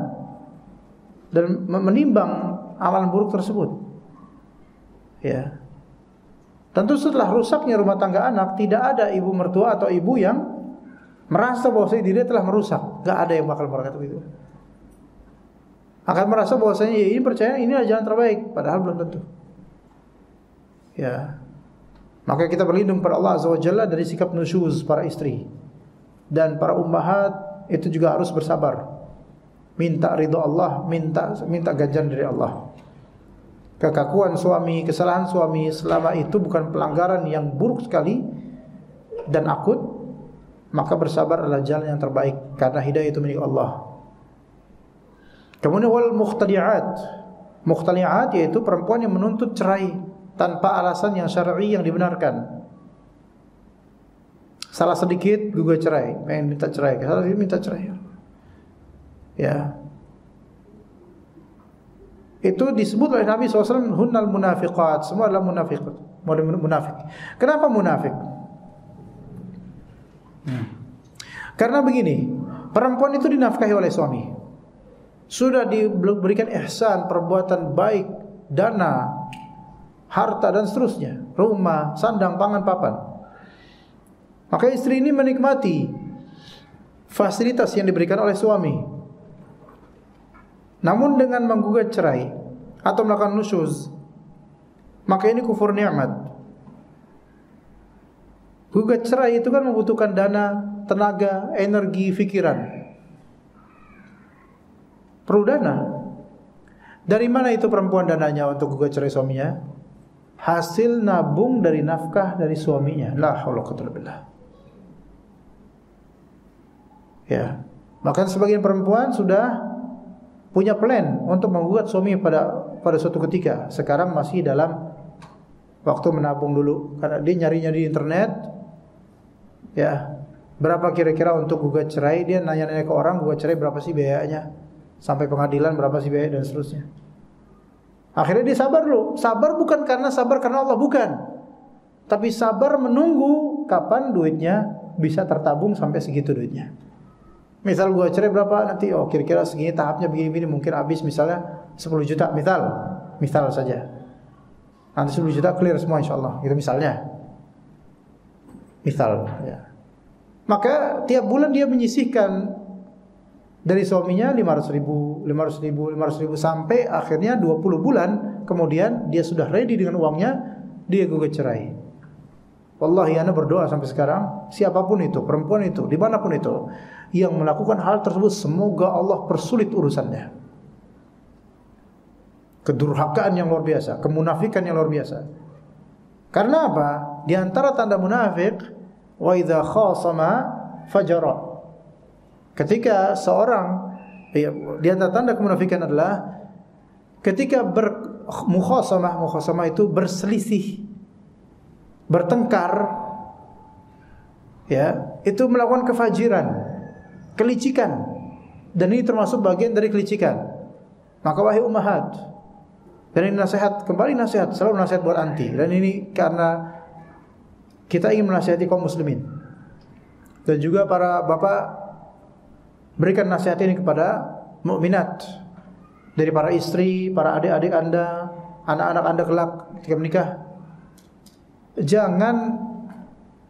dan menimbang amalan buruk tersebut. Ya. Tentu setelah rusaknya rumah tangga anak, tidak ada ibu mertua atau ibu yang merasa bahwasanya dirinya telah merusak. Enggak ada yang bakal berkata begitu. Akan merasa bahwasanya ini percaya ini adalah jalan terbaik, padahal belum tentu. Ya. Maka kita berlindung pada Allah Azza wa Jalla dari sikap nusyuz para istri. Dan para ummahat itu juga harus bersabar. Minta ridha Allah, minta ganjaran dari Allah. Kekakuan suami, kesalahan suami selama itu bukan pelanggaran yang buruk sekali dan akut, maka bersabar adalah jalan yang terbaik karena hidayah itu milik Allah. Kemudian wal mukhtali'at. Mukhtali'at yaitu perempuan yang menuntut cerai tanpa alasan yang syar'i yang dibenarkan. Salah sedikit gugat cerai, pengen minta cerai, salah sedikit minta cerai. Ya. Itu disebut oleh Nabi SAW hunnal munafiqat, semua adalah munafik. Kenapa munafik? Karena begini, perempuan itu dinafkahi oleh suami. Sudah diberikan ihsan, perbuatan baik, dana, harta dan seterusnya, rumah, sandang, pangan, papan. Maka istri ini menikmati fasilitas yang diberikan oleh suami. Namun dengan menggugat cerai atau melakukan nusyuz, maka ini kufur nikmat. Gugat cerai itu kan membutuhkan dana, tenaga, energi, pikiran. Perlu dana. Dari mana itu perempuan dananya untuk gugat cerai suaminya? Hasil nabung dari nafkah dari suaminya. La haula wala quwwata illa billah. Ya. Bahkan sebagian perempuan sudah punya plan untuk menggugat suami pada suatu ketika. Sekarang masih dalam waktu menabung dulu, karena dia nyarinya di internet. Ya, berapa kira-kira untuk gugat cerai? Dia nanya-nanya ke orang, gugat cerai berapa sih biayanya? Sampai pengadilan berapa sih biaya dan seterusnya. Akhirnya dia sabar dulu. Sabar bukan karena sabar karena Allah, bukan. Tapi sabar menunggu kapan duitnya bisa tertabung sampai segitu duitnya. Misal gua cerai berapa nanti, oh kira-kira segini, tahapnya begini-begini, mungkin habis misalnya 10 juta, misal saja. Nanti 10 juta clear semua insyaallah, gitu misalnya. Misal ya. Maka tiap bulan dia menyisihkan dari suaminya 500 ribu sampai akhirnya 20 bulan kemudian dia sudah ready dengan uangnya, dia gugat cerai. Wallahi ana berdoa sampai sekarang, siapapun itu, perempuan itu, dimanapun itu, yang melakukan hal tersebut, semoga Allah persulit urusannya. Kedurhakaan yang luar biasa, kemunafikan yang luar biasa. Karena apa? Di antara tanda munafik, wa idza khasama fajara. Ketika seorang, di antara tanda kemunafikan adalah ketika mukhasamah itu berselisih, bertengkar, ya, itu melakukan kefajiran, kelicikan, dan ini termasuk bagian dari kelicikan. Maka wahai ummahat, dan ini nasihat, kembali nasihat, selalu nasihat buat anti. Dan ini karena kita ingin menasihati kaum muslimin, dan juga para bapak, berikan nasihat ini kepada mukminat, dari para istri, para adik-adik anda, anak-anak anda kelak ketika menikah. Jangan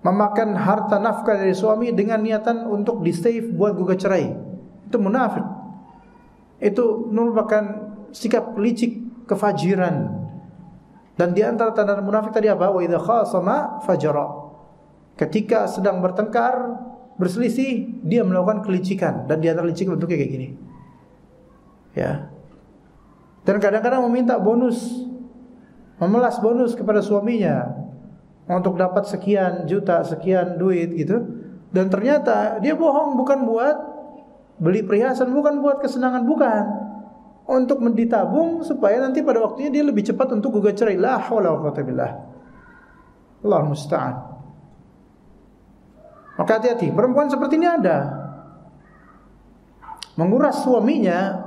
memakan harta nafkah dari suami dengan niatan untuk di-save buat gugat cerai. Itu munafik. Itu merupakan sikap licik, kefajiran. Dan di antara tanda munafik tadi apa? Wa idza khasama fajara. ketika sedang bertengkar, berselisih, dia melakukan kelicikan, dan di antara licik bentuknya kayak gini. Ya. Dan kadang-kadang meminta bonus, memelas bonus kepada suaminya untuk dapat sekian juta, sekian duit gitu. Dan ternyata dia bohong, bukan buat beli perhiasan, bukan buat kesenangan, bukan. Untuk ditabung supaya nanti pada waktunya dia lebih cepat untuk gugat cerai. La haula wala quwwata billah. Allahul musta'an. Maka hati-hati, perempuan seperti ini ada. Menguras suaminya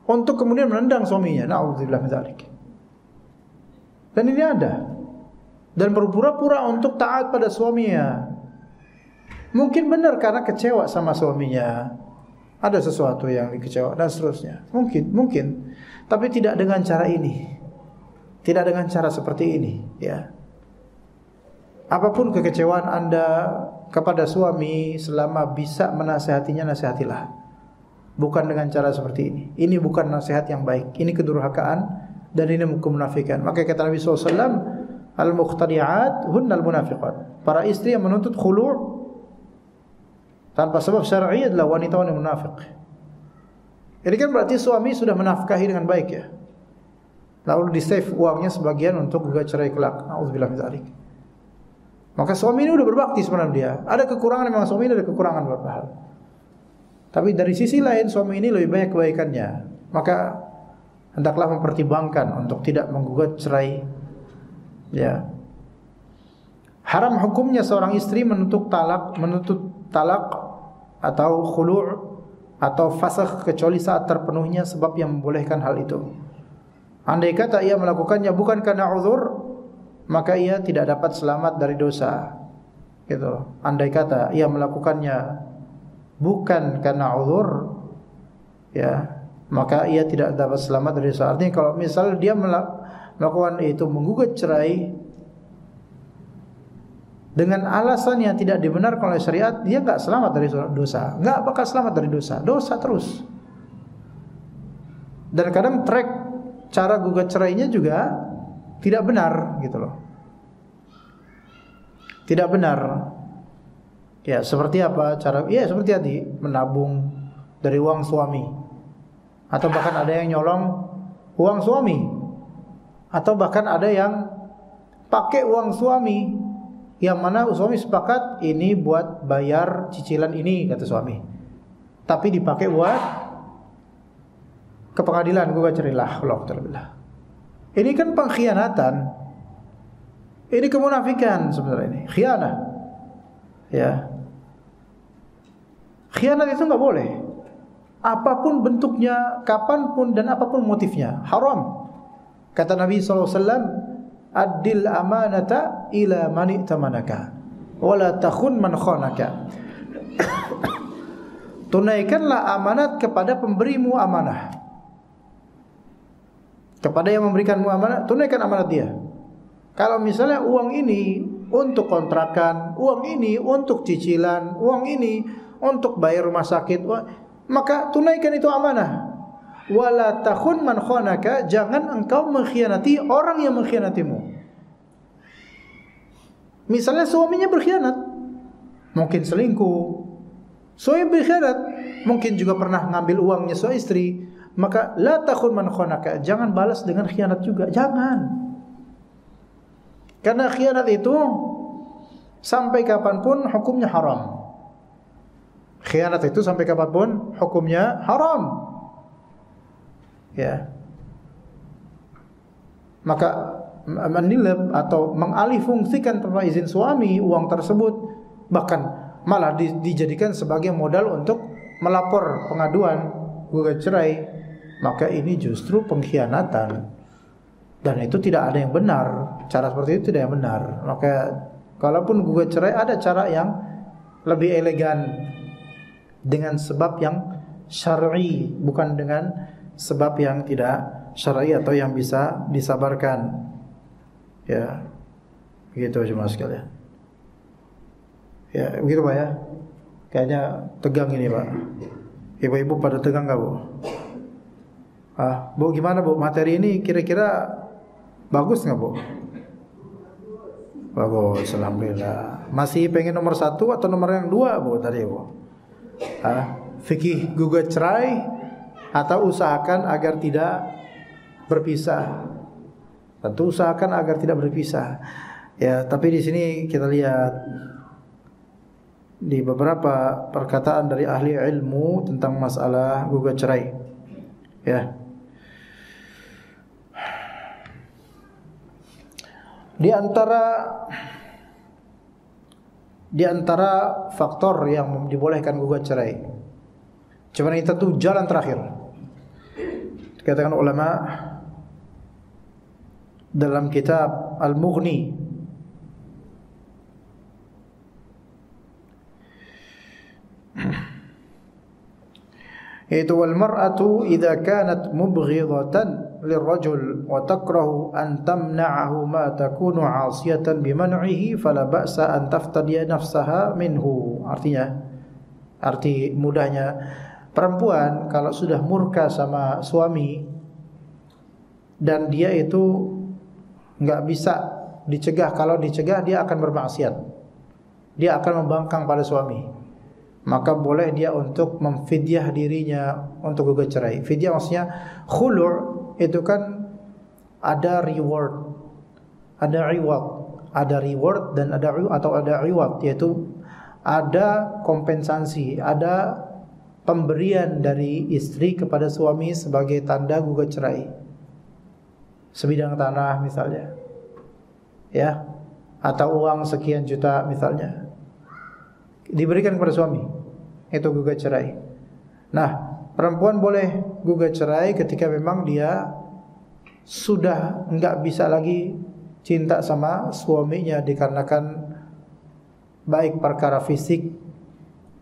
untuk kemudian menendang suaminya. Na'udzubillah min dzalik. Dan ini ada. Dan berpura-pura untuk taat pada suaminya. Mungkin benar karena kecewa sama suaminya. Ada sesuatu yang dikecewa dan seterusnya. Mungkin. Tapi tidak dengan cara ini. Tidak dengan cara seperti ini, ya. Apapun kekecewaan Anda kepada suami, selama bisa menasihatinya, nasihatilah. Bukan dengan cara seperti ini. Ini bukan nasihat yang baik. Ini kedurhakaan dan ini kemunafikan. Maka kata Nabi SAW, al-muqtadi'at hunnal munafiqat. Para istri yang menuntut khulu' tanpa sebab syar'i adalah wanita-wanita munafik. Ini kan berarti suami sudah menafkahi dengan baik, ya. Lalu di-save uangnya sebagian untuk gugat cerai kelak. Na'udzubillah min dzalik. Maka suami ini udah berbakti sebenarnya dia. Ada kekurangan, memang suami ini ada kekurangan beberapa hal. Tapi dari sisi lain suami ini lebih banyak kebaikannya. Maka hendaklah mempertimbangkan untuk tidak menggugat cerai. Ya. Haram hukumnya seorang istri menuntut talak atau khulu' atau fasakh kecuali saat terpenuhnya sebab yang membolehkan hal itu. Andai kata ia melakukannya bukan karena uzur, maka ia tidak dapat selamat dari dosa. Gitu. Andai kata ia melakukannya bukan karena uzur, ya, maka ia tidak dapat selamat dari dosa. Artinya kalau misal dia melakukan itu, menggugat cerai dengan alasan yang tidak dibenarkan oleh syariat, dia enggak selamat dari dosa. Enggak bakal selamat dari dosa. Dosa terus. Dan kadang track cara gugat cerainya juga tidak benar, gitu loh. Tidak benar. Ya, seperti apa cara? Ya, seperti tadi, menabung dari uang suami. Atau bahkan ada yang nyolong uang suami. Atau bahkan ada yang pakai uang suami, yang mana suami sepakat ini buat bayar cicilan ini, kata suami, tapi dipakai buat ke pengadilan gugat cerai. Ini kan pengkhianatan. Ini kemunafikan sebenarnya, ini khianah. Ya. Khianat itu enggak boleh. Apapun bentuknya, kapanpun dan apapun motifnya, haram. Kata Nabi SAW, Adil amanata ila man i'tamanaka wa la takhun man khanaka. Tunaikanlah amanat kepada pemberimu amanah. Kepada yang memberikanmu amanah, tunaikan amanat dia. Kalau misalnya uang ini untuk kontrakan, uang ini untuk cicilan, uang ini untuk bayar rumah sakit, maka tunaikan itu amanah. Wala takhun man khanaka, jangan engkau mengkhianati orang yang mengkhianatimu. Misalnya suaminya berkhianat, mungkin selingkuh. Suami berkhianat, mungkin juga pernah ngambil uangnya suami istri, maka la takhun man khanaka, jangan balas dengan khianat juga, jangan. Karena khianat itu sampai kapanpun hukumnya haram. Khianat itu sampai kapanpun hukumnya haram. Ya. Maka menilep atau mengalihfungsikan tanpa izin suami uang tersebut, bahkan malah dijadikan sebagai modal untuk melapor pengaduan gugat cerai, maka ini justru pengkhianatan. Dan itu tidak ada yang benar. Cara seperti itu tidak yang benar. Maka kalaupun gugat cerai, ada cara yang lebih elegan dengan sebab yang syar'i, bukan dengan sebab yang tidak syar'i atau yang bisa disabarkan. Ya, begitu jemaah sekalian. Ya, begitu Pak ya. Kayaknya tegang ini Pak. Ibu-ibu pada tegang nggak Bu? Bu gimana Bu? Materi ini kira-kira bagus nggak Bu? Bagus, alhamdulillah. Masih pengen nomor 1 atau nomor yang 2 Bu tadi Bu? Fikih gugat cerai atau usahakan agar tidak berpisah? Tentu usahakan agar tidak berpisah. Ya, tapi di sini kita lihat di beberapa perkataan dari ahli ilmu tentang masalah gugat cerai. Ya. Di antara faktor yang dibolehkan gugat cerai, cuman itu tuh jalan terakhir. Dikatakan ulama dalam kitab Al-Mughni, yaitu wal mar'atu idza kanat mubghidatan lirrajul wa takrahu an tamna'ahu ma takunu 'asiyatan biman'ihi fala ba'sa an taftadiya nafsaha minhu. Artinya, arti mudahnya, perempuan kalau sudah murka sama suami dan dia itu enggak bisa dicegah, kalau dicegah dia akan bermaksiat, dia akan membangkang pada suami, maka boleh dia untuk memfidyah dirinya untuk gugat cerai. Fidyah maksudnya khulu' itu kan ada reward, ada reward dan ada reward, yaitu ada kompensasi, ada pemberian dari istri kepada suami sebagai tanda gugat cerai. Sebidang tanah misalnya, ya, atau uang sekian juta misalnya, diberikan kepada suami, itu gugat cerai. Nah, perempuan boleh gugat cerai ketika memang dia sudah enggak bisa lagi cinta sama suaminya dikarenakan baik perkara fisik,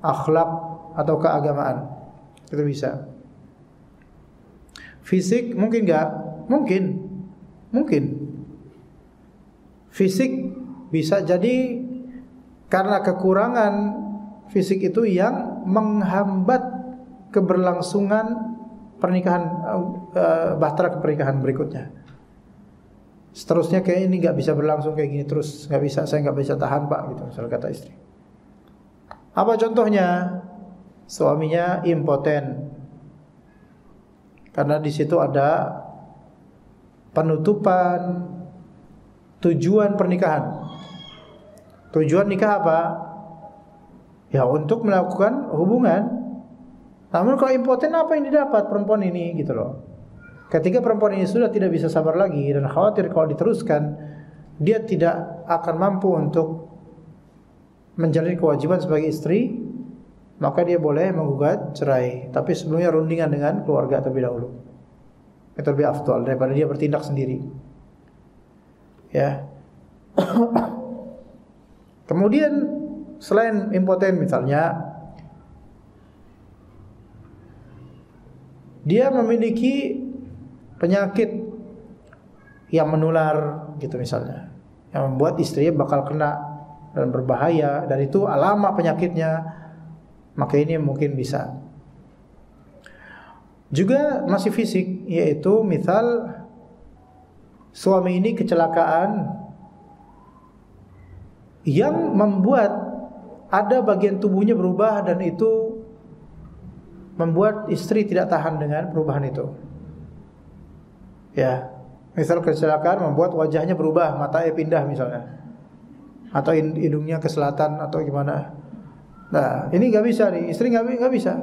akhlak atau keagamaan. Itu bisa. Fisik mungkin enggak? Mungkin. Fisik bisa jadi karena kekurangan fisik itu yang menghambat keberlangsungan pernikahan, bahtera pernikahan berikutnya. Seterusnya kayak ini nggak bisa berlangsung kayak gini terus, nggak bisa, saya nggak bisa tahan Pak, gitu misalnya kata istri. Apa contohnya? Suaminya impoten, karena di situ ada penutupan tujuan pernikahan. Tujuan nikah apa? Ya untuk melakukan hubungan. Namun kalau impoten apa yang didapat perempuan ini gitu loh. Ketika perempuan ini sudah tidak bisa sabar lagi dan khawatir kalau diteruskan dia tidak akan mampu untuk menjalani kewajiban sebagai istri, maka dia boleh menggugat cerai. Tapi sebelumnya rundingan dengan keluarga terlebih dahulu. Itu lebih afdal daripada dia bertindak sendiri. Ya. Kemudian selain impoten misalnya, dia memiliki penyakit yang menular gitu misalnya, yang membuat istrinya bakal kena dan berbahaya, dan itu alamat penyakitnya, maka ini mungkin bisa. Juga masih fisik, yaitu misal suami ini kecelakaan yang membuat ada bagian tubuhnya berubah dan itu membuat istri tidak tahan dengan perubahan itu. Ya, misal kecelakaan membuat wajahnya berubah, matanya pindah misalnya, atau hidungnya ke selatan atau gimana. Nah, ini nggak bisa nih, istri nggak bisa.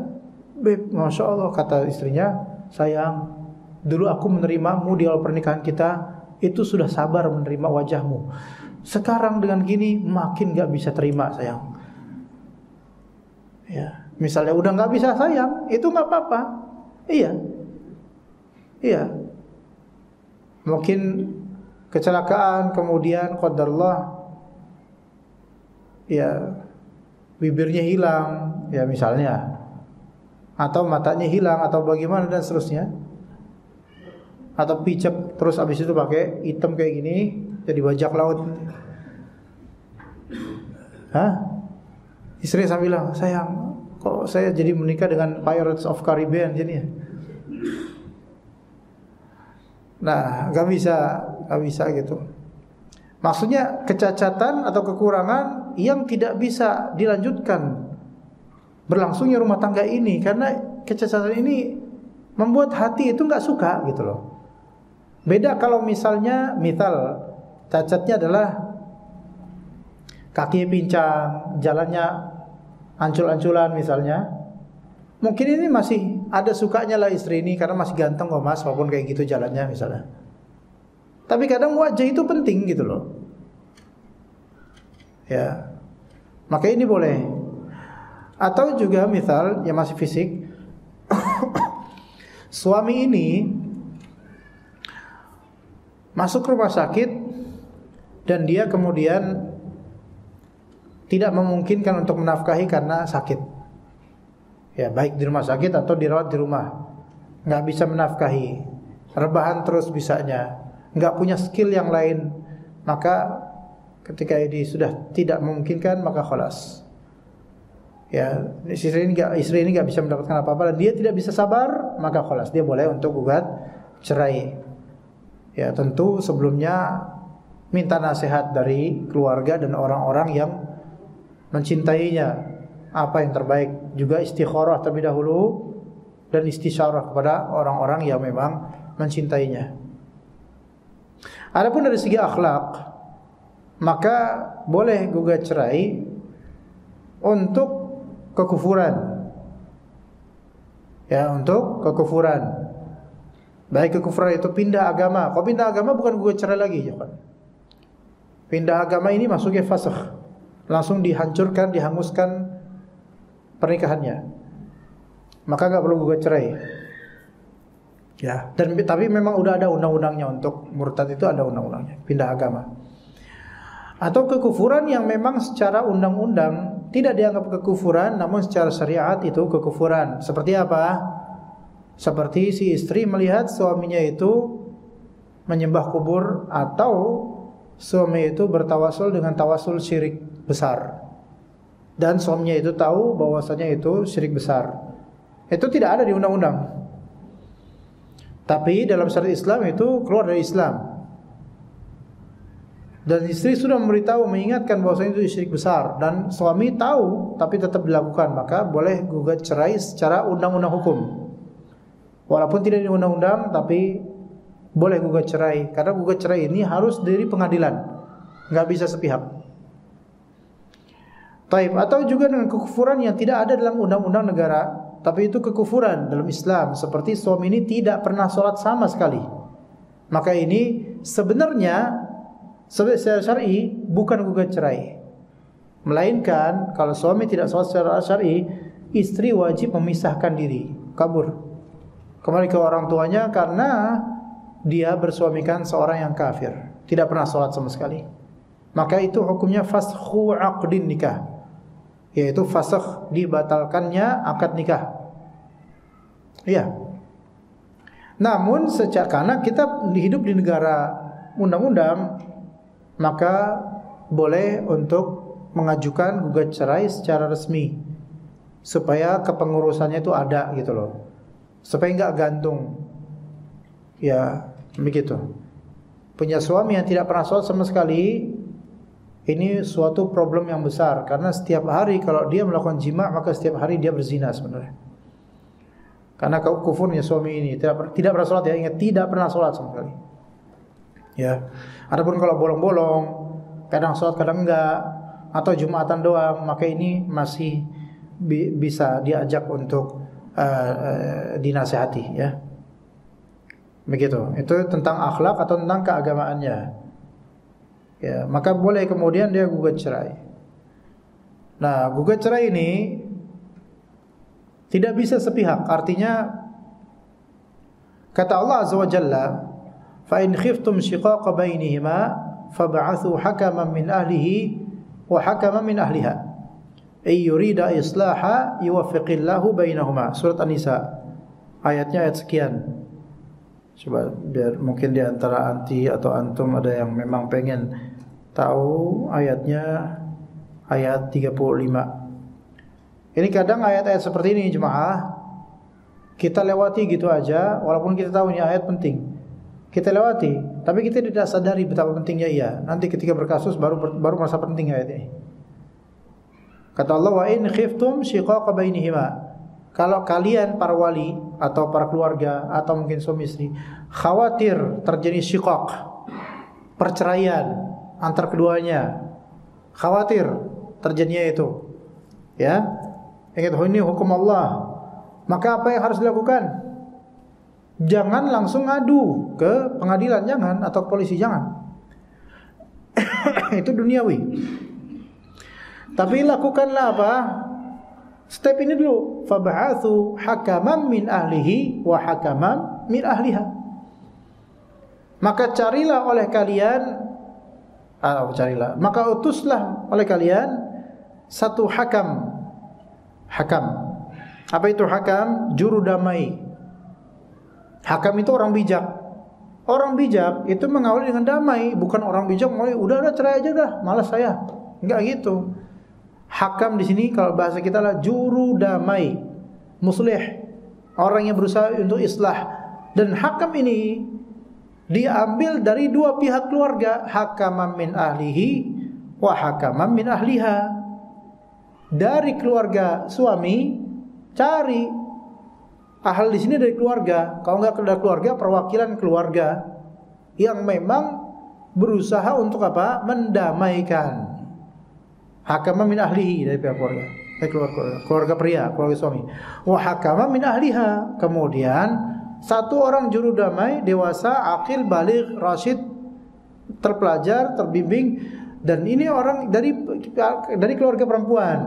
Beb, masya Allah, kata istrinya, sayang, dulu aku menerimamu di awal pernikahan kita, itu sudah sabar menerima wajahmu. Sekarang dengan gini makin nggak bisa terima sayang. Ya, misalnya udah nggak bisa sayang, itu nggak apa-apa. Iya. Mungkin kecelakaan kemudian qadarullah, ya bibirnya hilang, ya misalnya, atau matanya hilang atau bagaimana dan seterusnya, atau picek terus abis itu pakai hitam kayak gini jadi bajak laut. Istri saya bilang, sayang, kok saya jadi menikah dengan Pirates of Caribbean jadinya. Nah, gak bisa gitu. Maksudnya kecacatan atau kekurangan yang tidak bisa dilanjutkan berlangsungnya rumah tangga ini, karena kecacatan ini membuat hati itu nggak suka gitu loh. Beda kalau misalnya, misal cacatnya adalah kakinya pincang, jalannya ancul-anculan misalnya, mungkin ini masih ada sukanya lah istri ini karena masih ganteng kok mas, walaupun kayak gitu jalannya misalnya. Tapi kadang wajah itu penting gitu loh. Ya, maka ini boleh. Atau juga misal yang masih fisik, suami ini masuk rumah sakit dan dia kemudian tidak memungkinkan untuk menafkahi karena sakit. Ya, baik di rumah sakit atau dirawat di rumah, nggak bisa menafkahi, rebahan terus bisanya, nggak punya skill yang lain, maka ketika ini sudah tidak memungkinkan maka khalas. Ya, istri ini nggak bisa mendapatkan apa-apa dan dia tidak bisa sabar, maka khalas, dia boleh untuk gugat cerai. Ya, tentu sebelumnya minta nasihat dari keluarga dan orang-orang yang mencintainya, apa yang terbaik, juga istikharah terlebih dahulu dan istisyarah kepada orang-orang yang memang mencintainya. Adapun dari segi akhlak, maka boleh gugat cerai untuk kekufuran. Ya, untuk kekufuran. Baik kekufuran itu pindah agama. Kalau pindah agama bukan gugat cerai lagi, jangan. Pindah agama ini masuknya fasakh. Langsung dihancurkan, dihanguskan pernikahannya. Maka enggak perlu gugat cerai. Ya, dan tapi memang udah ada undang-undangnya untuk murtad, itu ada undang-undangnya, pindah agama. Atau kekufuran yang memang secara undang-undang tidak dianggap kekufuran, namun secara syariat itu kekufuran. Seperti apa? Seperti si istri melihat suaminya itu menyembah kubur, atau suami itu bertawasul dengan tawasul syirik besar, dan suaminya itu tahu bahwasanya itu syirik besar. Itu tidak ada di undang-undang. Tapi dalam syariat Islam itu keluar dari Islam. Dan istri sudah memberitahu, mengingatkan bahwasanya itu syirik besar, dan suami tahu tapi tetap dilakukan, maka boleh gugat cerai secara undang-undang hukum. Walaupun tidak di undang-undang, tapi boleh gugat cerai. Karena gugat cerai ini harus dari pengadilan, nggak bisa sepihak. Taib. Atau juga dengan kekufuran yang tidak ada dalam undang-undang negara, tapi itu kekufuran dalam Islam. Seperti suami ini tidak pernah sholat sama sekali. Maka ini sebenarnya secara syar'i bukan gugat cerai. Melainkan kalau suami tidak sholat secara syar'i, istri wajib memisahkan diri, kabur, kembali ke orang tuanya, karena dia bersuamikan seorang yang kafir, tidak pernah sholat sama sekali. Maka itu hukumnya fasakhu aqdin nikah, yaitu fasakh, dibatalkannya akad nikah. Iya. Namun karena kita hidup di negara undang-undang, maka boleh untuk mengajukan gugat cerai secara resmi, supaya kepengurusannya itu ada gitu loh, supaya enggak gantung. Ya, begitu. Punya suami yang tidak pernah sholat sama sekali, ini suatu problem yang besar, karena setiap hari kalau dia melakukan jima, maka setiap hari dia berzina sebenarnya. Karena kufurnya suami ini tidak pernah sholat, ya, ingat, tidak pernah sholat sama sekali. Ya. Adapun kalau bolong-bolong, kadang sholat kadang enggak, atau jumatan doang, maka ini masih bisa diajak untuk dinasihati, ya. Begitu. Itu tentang akhlak atau tentang keagamaannya. Ya, maka boleh kemudian dia gugat cerai. Nah, gugat cerai ini tidak bisa sepihak. Artinya kata Allah Azza wa Jalla, fa in khiftum shiqaqa bainihima fab'athu hakaman min ahlihi wa hakaman min ahliha ay yurida islaha yuwaffiqillahu bainahuma. Surat An-Nisa, ayatnya ayat sekian. Coba biar mungkin di antara anti atau antum ada yang memang pengen tahu ayatnya, ayat 35. Ini kadang ayat-ayat seperti ini jemaah kita lewati gitu aja, walaupun kita tahu ini ayat penting. Kita lewati, tapi kita tidak sadari betapa pentingnya ia. Nanti ketika berkasus baru merasa penting ayat ini. Kata Allah, wa in khiftum shiqaqa bainihima. Kalau kalian para wali atau para keluarga atau mungkin suami istri khawatir terjadi shiqaq, perceraian antar keduanya, khawatir terjadinya itu, ya, ingat ini hukum Allah, maka apa yang harus dilakukan? Jangan langsung ngadu ke pengadilan, jangan, atau ke polisi, jangan. Itu duniawi. Tapi lakukanlah apa? Step ini dulu. Fab'athu hakaman min ahlihi wa hakaman min ahliha. Maka carilah oleh kalian, maka utuslah oleh kalian satu hakam. Hakam. Apa itu hakam? Juru damai. Hakam itu orang bijak. Orang bijak itu mengawali dengan damai, bukan orang bijak mulai udah cerai aja dah, malas saya. Enggak gitu. Hakam di sini kalau bahasa kita lah juru damai, muslih, orang yang berusaha untuk islah. Dan hakam ini diambil dari dua pihak keluarga, hakaman min ahlihi wa hakaman min ahliha. Dari keluarga suami cari ahal di sini dari keluarga. Kalau enggak dari keluarga, perwakilan keluarga yang memang berusaha untuk apa? Mendamaikan. Hakama min ahlihi, dari pihak keluarga, keluarga pria, keluarga suami. Wa hakama min ahliha. Kemudian satu orang juru damai dewasa, akil, baligh, rasyid, terpelajar, terbimbing, dan ini orang dari keluarga perempuan.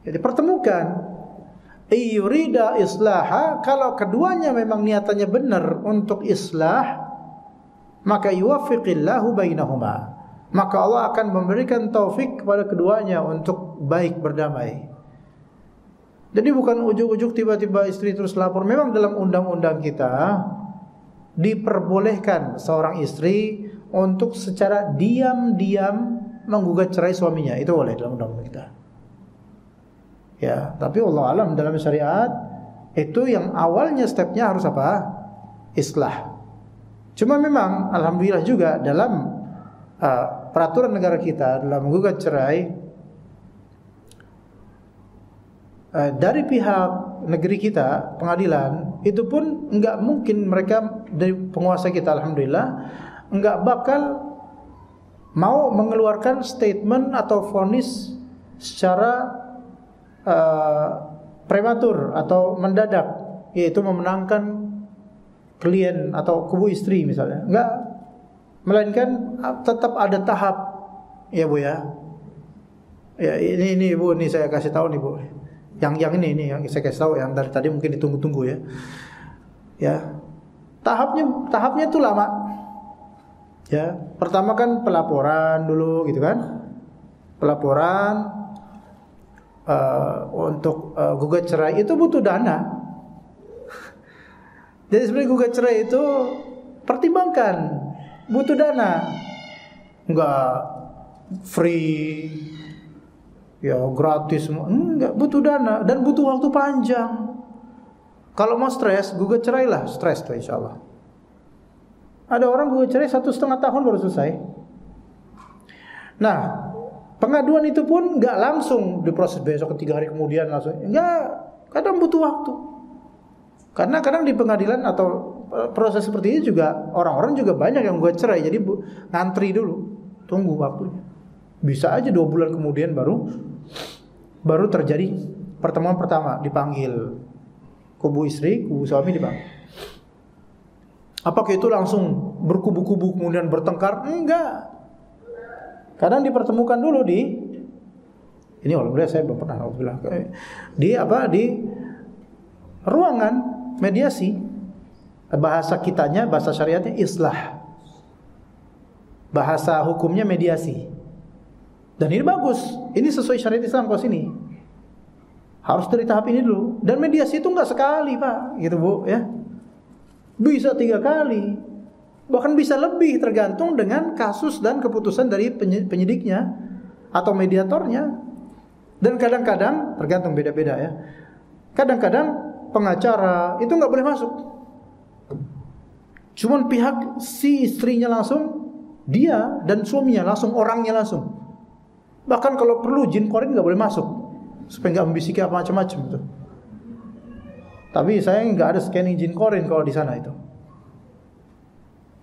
Jadi pertemukan. Yurida islaha, kalau keduanya memang niatannya benar untuk islah, maka yuwaffiqillahu bainahuma. Maka Allah akan memberikan taufik kepada keduanya untuk baik berdamai. Jadi bukan ujuk-ujuk tiba-tiba istri terus lapor. Memang dalam undang-undang kita diperbolehkan seorang istri untuk secara diam-diam menggugat cerai suaminya. Itu boleh dalam undang-undang kita. Ya, tapi Allah alam dalam syariat itu yang awalnya stepnya harus apa? Islah. Cuma memang alhamdulillah juga dalam peraturan negara kita dalam menggugat cerai dari pihak negeri kita, pengadilan, itu pun enggak mungkin mereka dari penguasa kita alhamdulillah enggak bakal mau mengeluarkan statement atau vonis secara prematur atau mendadak, yaitu memenangkan klien atau kubu istri misalnya. Enggak, melainkan tetap ada tahap, ya Bu ya. Ya ini Bu, ini saya kasih tahu nih Bu. Yang ini yang saya kasih tahu, yang dari tadi mungkin ditunggu-tunggu ya. Ya. Tahapnya itu lama. Ya, pertama kan pelaporan dulu gitu kan. Pelaporan untuk gugat cerai itu butuh dana. Jadi sebenarnya gugat cerai itu pertimbangkan butuh dana, enggak free, ya gratis, enggak, butuh dana dan butuh waktu panjang. Kalau mau stres, gugat cerai lah, stres tuh insya Allah. Ada orang gugat cerai 1,5 tahun baru selesai. Nah, pengaduan itu pun enggak langsung diproses besok, 3 hari kemudian langsung, enggak, kadang butuh waktu. Karena kadang di pengadilan atau proses seperti ini juga orang-orang juga banyak yang gugat cerai, jadi ngantri dulu, tunggu waktunya. Bisa aja 2 bulan kemudian baru terjadi pertemuan pertama, dipanggil kubu istri, kubu suami dipanggil. Apakah itu langsung berkubu-kubu kemudian bertengkar? Enggak. Kadang dipertemukan dulu ini alhamdulillah saya belum pernah bilang di ruangan mediasi. Bahasa kitanya, bahasa syariatnya islah. Bahasa hukumnya mediasi. Dan ini bagus. Ini sesuai syariat Islam kalau sini. Harus dari tahap ini dulu. Dan mediasi itu enggak sekali, Pak. Gitu, Bu, ya. Bisa 3 kali. Bahkan bisa lebih, tergantung dengan kasus dan keputusan dari penyidiknya atau mediatornya. Dan kadang-kadang, tergantung beda-beda ya. Kadang-kadang pengacara itu enggak boleh masuk. Cuman pihak si istrinya langsung, dia dan suaminya langsung, orangnya langsung. Bahkan kalau perlu jin korin nggak boleh masuk, supaya nggak membisiki apa macam-macam itu. Tapi saya nggak ada scanning jin korin kalau di sana itu.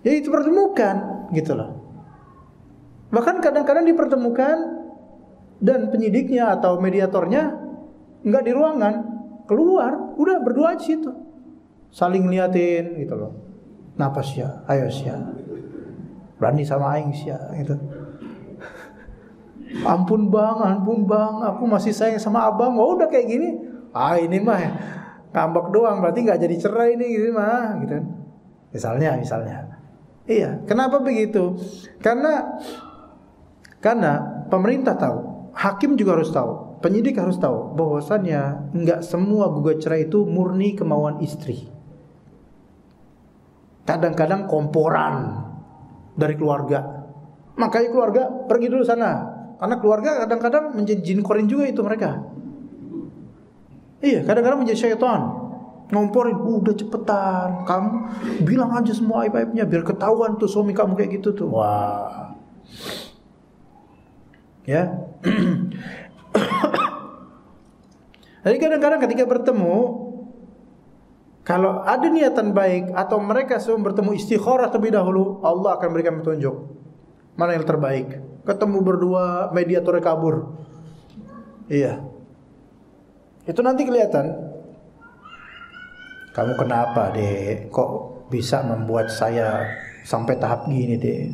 Ya itu dipertemukan, gitu loh. Bahkan kadang-kadang dipertemukan dan penyidiknya atau mediatornya nggak di ruangan, keluar, udah berdua di situ, saling liatin, gitu loh. Napa sia, ayo sia, berani sama aing sia, gitu. Ampun bang, aku masih sayang sama abang. Oh udah kayak gini, ini mah ngambek doang, berarti nggak jadi cerai nih, gitu mah, gitu. Misalnya. Iya, kenapa begitu? Karena pemerintah tahu, hakim juga harus tahu, penyidik harus tahu bahwasannya nggak semua gugat cerai itu murni kemauan istri. Kadang-kadang komporan dari keluarga. Makanya keluarga pergi dulu sana, karena keluarga kadang-kadang menjadi jin korin juga itu mereka. Iya, kadang-kadang menjadi syaitan. Ngomporin, udah cepetan, kamu bilang aja semua aib-aibnya biar ketahuan tuh suami kamu kayak gitu tuh. Wah. Ya. Jadi kadang-kadang ketika bertemu, kalau ada niatan baik atau mereka semua bertemu istikharah terlebih dahulu, Allah akan berikan petunjuk mana yang terbaik. Ketemu berdua, mediatornya kabur. Iya. Itu nanti kelihatan. Kamu kenapa, Dek? Kok bisa membuat saya sampai tahap gini, Dek?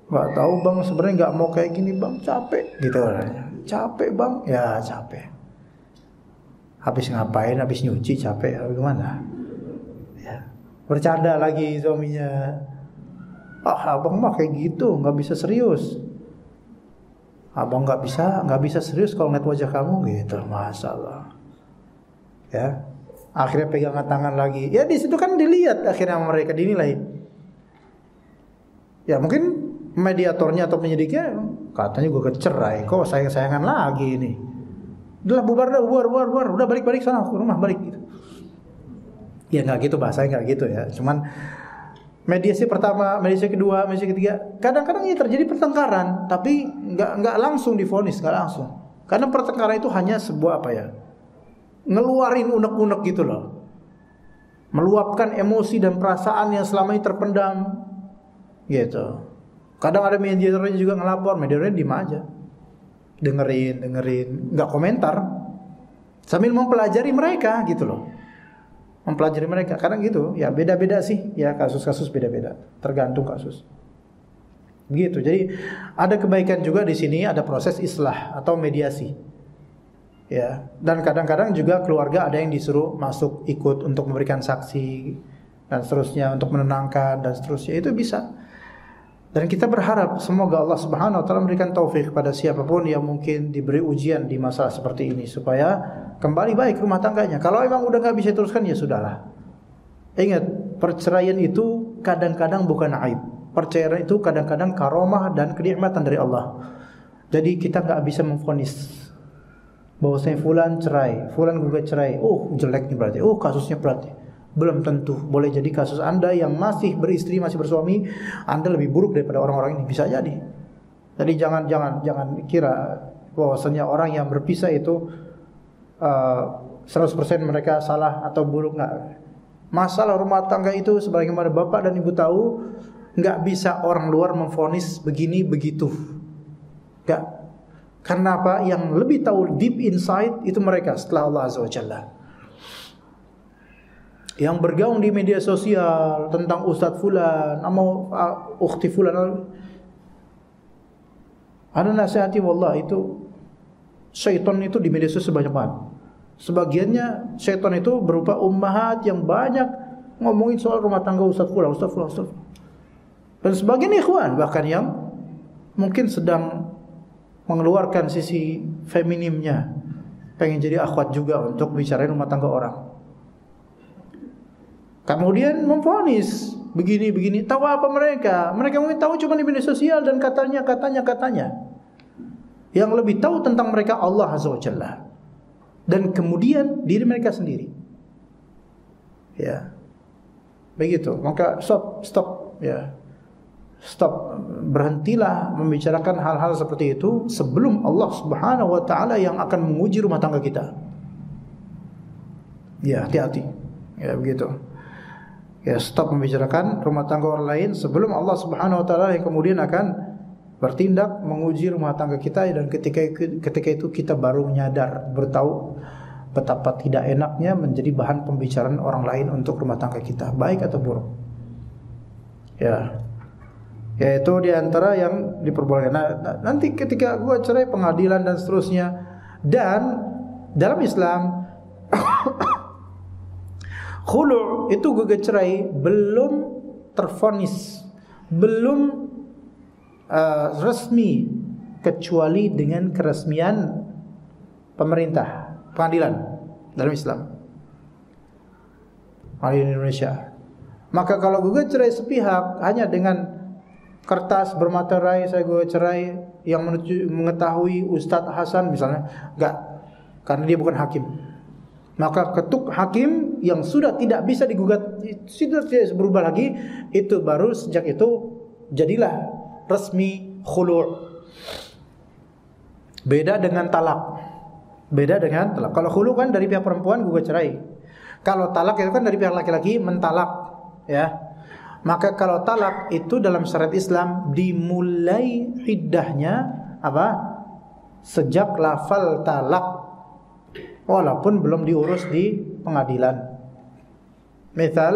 Gak tahu, Bang. Sebenarnya gak mau kayak gini, Bang. Capek, gitu orangnya. Capek, Bang. Ya, capek. Habis ngapain? Habis nyuci, capek. Gimana? Ya. Bercanda lagi suaminya. Abang mah kayak gitu, gak bisa serius. Abang gak bisa serius kalau ngeliat wajah kamu, gitu. Masalah. Ya. Akhirnya pegangan tangan lagi. Ya di situ kan dilihat akhirnya mereka dinilai. Ya mungkin mediatornya atau penyidiknya katanya gue kecerai, kok sayang-sayangan lagi ini. Udah bubar, udah balik sana ke rumah, balik gitu. Ya nggak gitu bahasanya, nggak gitu ya. Cuman mediasi pertama, mediasi kedua, mediasi ketiga, kadang-kadang ini terjadi pertengkaran, tapi nggak langsung divonis, nggak langsung. Karena pertengkaran itu hanya sebuah apa ya? Ngeluarin unek-unek gitu loh, meluapkan emosi dan perasaan yang selama ini terpendam gitu. Kadang ada mediatornya juga ngelapor, mediatornya diem aja, dengerin, nggak komentar, sambil mempelajari mereka gitu loh, mempelajari mereka. Kadang gitu, ya beda-beda sih, ya kasus-kasus beda-beda, tergantung kasus. Begitu. Jadi ada kebaikan juga di sini, ada proses islah atau mediasi. Ya, dan kadang-kadang juga keluarga ada yang disuruh masuk ikut untuk memberikan saksi dan seterusnya, untuk menenangkan dan seterusnya, itu bisa. Dan kita berharap semoga Allah Subhanahu wa taala memberikan taufik kepada siapapun yang mungkin diberi ujian di masalah seperti ini supaya kembali baik rumah tangganya. Kalau memang udah enggak bisa teruskan, ya sudahlah. Ingat, perceraian itu kadang-kadang bukan aib. Perceraian itu kadang-kadang karomah dan kenikmatan dari Allah. Jadi kita enggak bisa memvonis bahwasanya fulan cerai, fulan gugat cerai, jelek nih berarti, kasusnya berat. Belum tentu. Boleh jadi kasus Anda yang masih beristri, masih bersuami, Anda lebih buruk daripada orang-orang ini, bisa jadi. Jadi jangan kira bahwasanya orang yang berpisah itu 100% mereka salah atau buruk, enggak. Masalah rumah tangga itu sebagaimana bapak dan ibu tahu, enggak bisa orang luar memvonis begini begitu. Enggak. Karena apa? Yang lebih tahu deep inside itu mereka setelah Allah Azza wa Jalla. Yang bergaung di media sosial tentang Ustadz Fulan, sama Ukhti Fulan, ada nasihati wallah, itu syaitan itu di media sosial banyak banget. Sebagiannya syaitan itu berupa ummahat yang banyak ngomongin soal rumah tangga Ustadz Fulan. Dan sebagian ikhwan bahkan yang mungkin sedang mengeluarkan sisi feminimnya, pengen jadi akhwat juga untuk bicarain rumah tangga orang. Kemudian memvonis begini. Tahu apa mereka? Mereka mungkin tahu cuma di media sosial dan katanya. Yang lebih tahu tentang mereka Allah Azza wa Jalla. Dan kemudian diri mereka sendiri. Ya. Begitu. Maka stop ya. Stop, berhentilah membicarakan hal-hal seperti itu sebelum Allah Subhanahu wa taala yang akan menguji rumah tangga kita. Ya, hati-hati. Ya, begitu. Ya, stop membicarakan rumah tangga orang lain sebelum Allah Subhanahu wa taala yang kemudian akan bertindak menguji rumah tangga kita, dan ketika itu kita baru menyadar, bertahu betapa tidak enaknya menjadi bahan pembicaraan orang lain untuk rumah tangga kita, baik atau buruk. Ya. Yaitu diantara yang diperbolehkan. Nah, nanti ketika gua cerai, pengadilan dan seterusnya. Dan dalam Islam khulu' itu gugat cerai belum tervonis, belum resmi, kecuali dengan keresmian pemerintah, pengadilan dalam Islam, pengadilan Indonesia. Maka kalau gugat cerai sepihak hanya dengan kertas bermaterai saya gugat cerai yang mengetahui Ustadz Hasan misalnya, enggak, karena dia bukan hakim. Maka ketuk hakim yang sudah tidak bisa digugat, sudah tidak berubah lagi, itu baru sejak itu jadilah resmi khulu'. Beda dengan talak. Kalau khulu' kan dari pihak perempuan gugat cerai. Kalau talak itu kan dari pihak laki-laki mentalak, ya. Maka kalau talak itu dalam syariat Islam dimulai iddahnya apa? Sejak lafal talak, walaupun belum diurus di pengadilan. Misal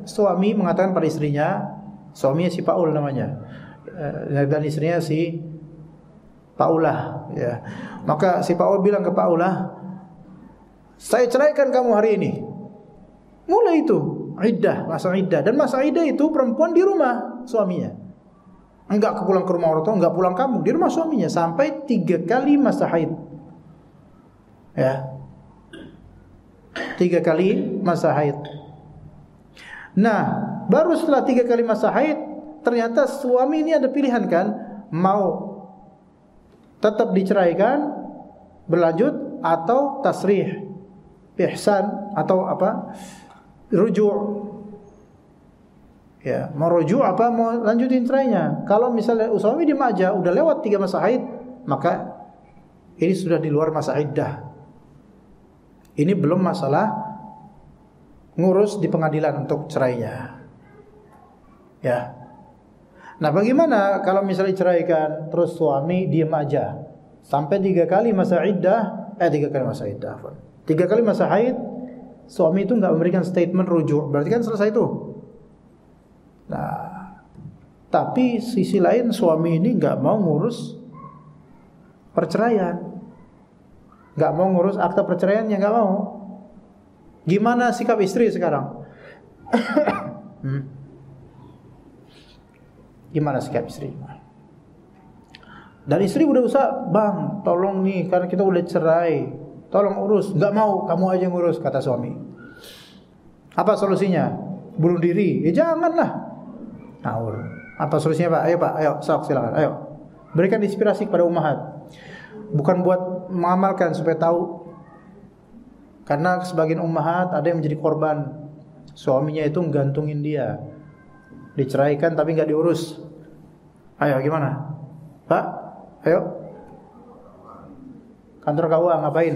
suami mengatakan pada istrinya, suaminya si Paul namanya, dan istrinya si Paulah, ya. Maka si Paul bilang ke Paulah, saya ceraikan kamu hari ini. Mulai itu iddah, masa iddah. Dan masa iddah itu perempuan di rumah suaminya, enggak pulang ke rumah orang tua, enggak pulang kampung, di rumah suaminya sampai 3 kali masa haid. Ya, 3 kali masa haid. Nah, baru setelah 3 kali masa haid, ternyata suami ini ada pilihan kan, mau tetap diceraikan, berlanjut, atau tasrih, ihsan, atau apa, rujuk. Ya, mau rujuk apa mau lanjutin cerainya. Kalau misalnya suami di aja udah lewat 3 masa haid, maka ini sudah di luar masa iddah. Ini belum masalah ngurus di pengadilan untuk cerainya. Ya. Nah, bagaimana kalau misalnya ceraikan terus suami diam aja sampai 3 kali masa iddah, 3 kali masa iddah, 3 kali masa haid, suami itu enggak memberikan statement rujuk, berarti kan selesai itu. Nah, tapi sisi lain suami ini enggak mau ngurus perceraian, enggak mau ngurus akta perceraiannya, enggak mau. Gimana sikap istri sekarang? Gimana sikap istri? Dan istri udah usah, bang, tolong nih, karena kita udah cerai, tolong urus. Enggak mau, kamu aja yang urus, kata suami. Apa solusinya? Bunuh diri? Ya janganlah. Ngawur. Apa solusinya, Pak? Ayo Pak, ayo, sok silakan, ayo. Berikan inspirasi kepada ummahat. Bukan buat mengamalkan supaya tahu. Karena sebagian ummahat ada yang menjadi korban. Suaminya itu menggantungin dia, diceraikan tapi enggak diurus. Ayo gimana? Pak, ayo. Kantor KUA ngapain?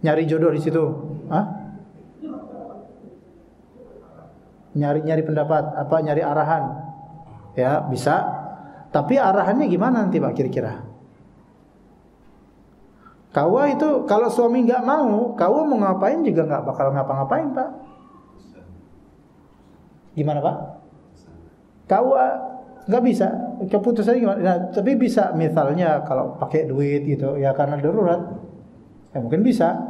Nyari jodoh di situ. Hah? Nyari pendapat, apa nyari arahan. Ya, bisa. Tapi arahannya gimana nanti Pak kira-kira? KUA itu kalau suami enggak mau, KUA mau ngapain juga enggak bakal ngapa-ngapain, Pak. Gimana Pak? KUA nggak bisa, keputusannya gimana? Nah, tapi bisa misalnya kalau pakai duit gitu, ya karena darurat, ya mungkin bisa.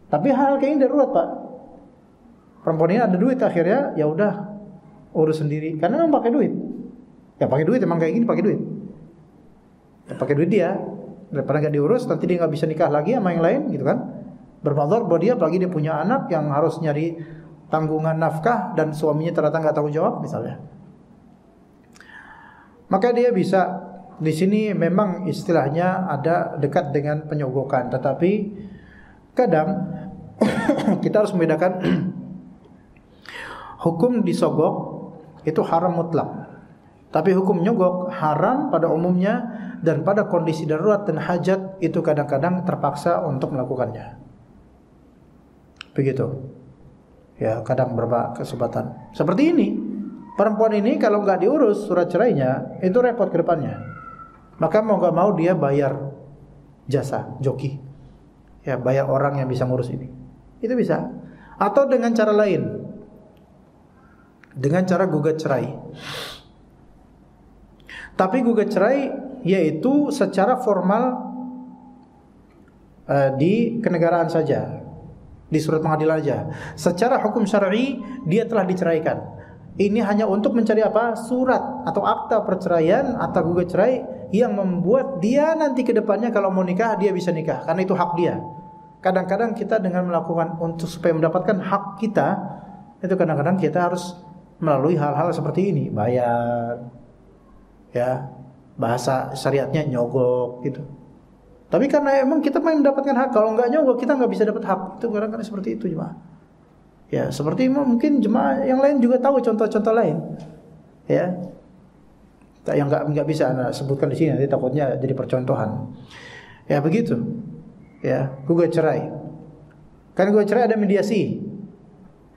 Tapi hal kayak ini darurat Pak. Perempuan ini ada duit akhirnya, ya udah urus sendiri, karena memang pakai duit. Ya pakai duit, emang kayak gini pakai duit. Ya, pakai duit dia, daripada nggak diurus, nanti dia nggak bisa nikah lagi sama yang lain, gitu kan? Bermadhar buat dia, apalagi dia punya anak yang harus nyari tanggungan nafkah dan suaminya ternyata nggak tanggung jawab misalnya. Maka dia bisa, di sini memang istilahnya ada dekat dengan penyogokan, tetapi kadang kita harus membedakan hukum disogok itu haram mutlak. Tapi hukum nyogok haram pada umumnya, dan pada kondisi darurat dan hajat itu kadang-kadang terpaksa untuk melakukannya. Begitu. Ya, kadang beberapa kesempatan. Seperti ini. Perempuan ini kalau nggak diurus surat cerainya, itu repot ke depannya. Maka mau nggak mau dia bayar jasa joki. Ya, bayar orang yang bisa ngurus ini. Itu bisa. Atau dengan cara lain. Dengan cara gugat cerai. Tapi gugat cerai yaitu secara formal di kenegaraan saja, di surat pengadilan aja. Secara hukum syar'i dia telah diceraikan. Ini hanya untuk mencari apa? Surat atau akta perceraian atau gugat cerai yang membuat dia nanti ke depannya kalau mau nikah dia bisa nikah, karena itu hak dia. Kadang-kadang kita dengan melakukan untuk supaya mendapatkan hak kita, itu kadang-kadang kita harus melalui hal-hal seperti ini, bayar. Ya, bahasa syariatnya nyogok gitu. Tapi karena emang kita mau mendapatkan hak, kalau nggak nyogok kita nggak bisa dapat hak. Itu kadang-kadang seperti itu jemaah. Ya, seperti mungkin jemaah yang lain juga tahu contoh-contoh lain. Ya, yang nggak bisa Anda sebutkan di sini, nanti takutnya jadi percontohan. Ya begitu. Ya, gugat cerai. Kan gugat cerai ada mediasi.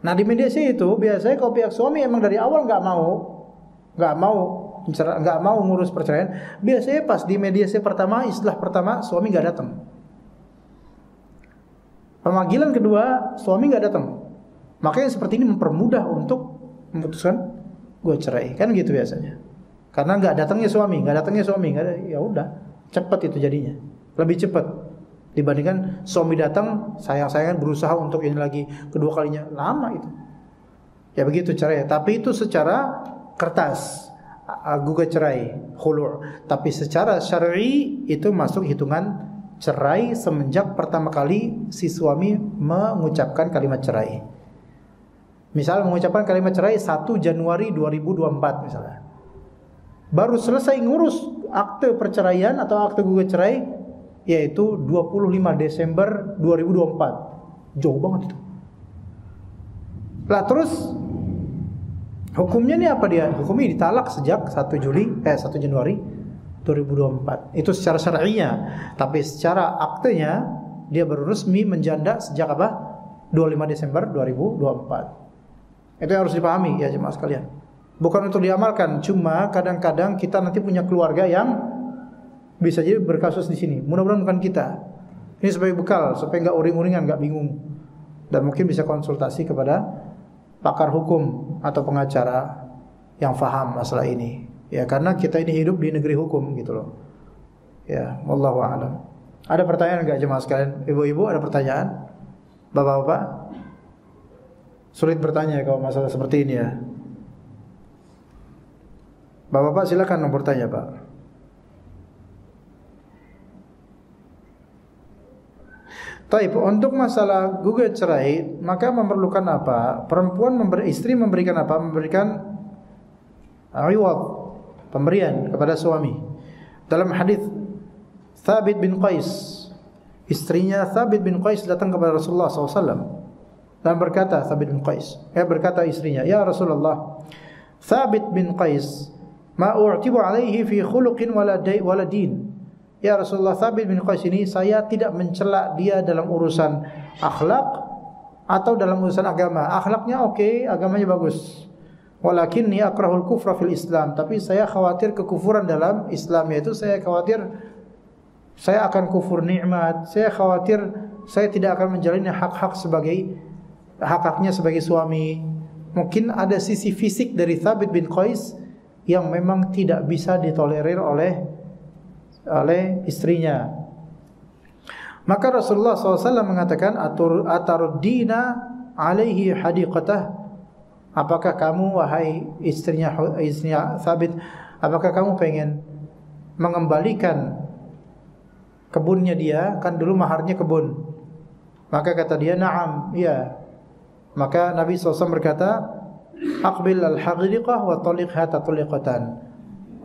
Nah di mediasi itu biasanya kalau pihak suami emang dari awal nggak mau ngurus perceraian, biasanya pas di mediasi pertama, istilah pertama suami nggak datang. Pemanggilan kedua suami nggak datang. Makanya seperti ini mempermudah untuk memutuskan gugat cerai, kan gitu biasanya. Karena nggak datangnya suami, ya udah cepat itu jadinya, lebih cepat dibandingkan suami datang sayang-sayangan berusaha untuk ini lagi, kedua kalinya lama itu. Ya begitu caranya. Tapi itu secara kertas. Gugat cerai, khulu'. Tapi secara syar'i itu masuk hitungan cerai semenjak pertama kali si suami mengucapkan kalimat cerai. Misal mengucapkan kalimat cerai 1 Januari 2024 misalnya. Baru selesai ngurus akte perceraian atau akte gugat cerai yaitu 25 Desember 2024. Jauh banget itu. Lah terus hukumnya ini apa dia? Hukumnya ditalak sejak 1 Januari 2024. Itu secara syar'inya. Tapi secara aktenya dia baru resmi menjanda sejak apa? 25 Desember 2024. Itu yang harus dipahami ya jemaah sekalian. Bukan untuk diamalkan, cuma kadang-kadang kita nanti punya keluarga yang bisa jadi berkasus di sini. Mudah-mudahan bukan kita. Ini sebagai bekal supaya enggak uring-uringan, enggak bingung. Dan mungkin bisa konsultasi kepada pakar hukum atau pengacara yang faham masalah ini. Ya, karena kita ini hidup di negeri hukum gitu loh. Ya, wallahu a'lam. Ada pertanyaan enggak jemaah sekalian? Ibu-ibu ada pertanyaan? Bapak-bapak? Sulit bertanya kalau masalah seperti ini ya. Bapak-bapak silakan bertanya, Pak. Taib, untuk masalah gugat cerai, maka memerlukan apa? Istri memberikan apa? Memberikan iwad, pemberian kepada suami. Dalam hadis Thabit bin Qais, istrinya Thabit bin Qais datang kepada Rasulullah SAW dan berkata, berkata istrinya, ya Rasulullah, Thabit bin Qais ma u'tibu alaihi fi khuluqin wala din. Ya Rasulullah, Thabit bin Qais ini saya tidak mencela dia dalam urusan akhlak atau dalam urusan agama. Akhlaknya oke, agamanya bagus. Walakinni akrahul kufra fil Islam. Tapi saya khawatir kekufuran dalam Islam, yaitu saya khawatir saya akan kufur nikmat. Saya khawatir saya tidak akan menjalani hak-haknya sebagai suami. Mungkin ada sisi fisik dari Thabit bin Qais yang memang tidak bisa ditolerir oleh istrinya. Maka Rasulullah SAW mengatakan, ataruddina alaihi hadiqatah. Apakah kamu wahai istrinya Thabit, apakah kamu pengen mengembalikan kebunnya dia? Kan dulu maharnya kebun. Maka kata dia, na'am, iya. Maka Nabi SAW berkata, aqbil al-hadiqah wa taliqha tatliqatan.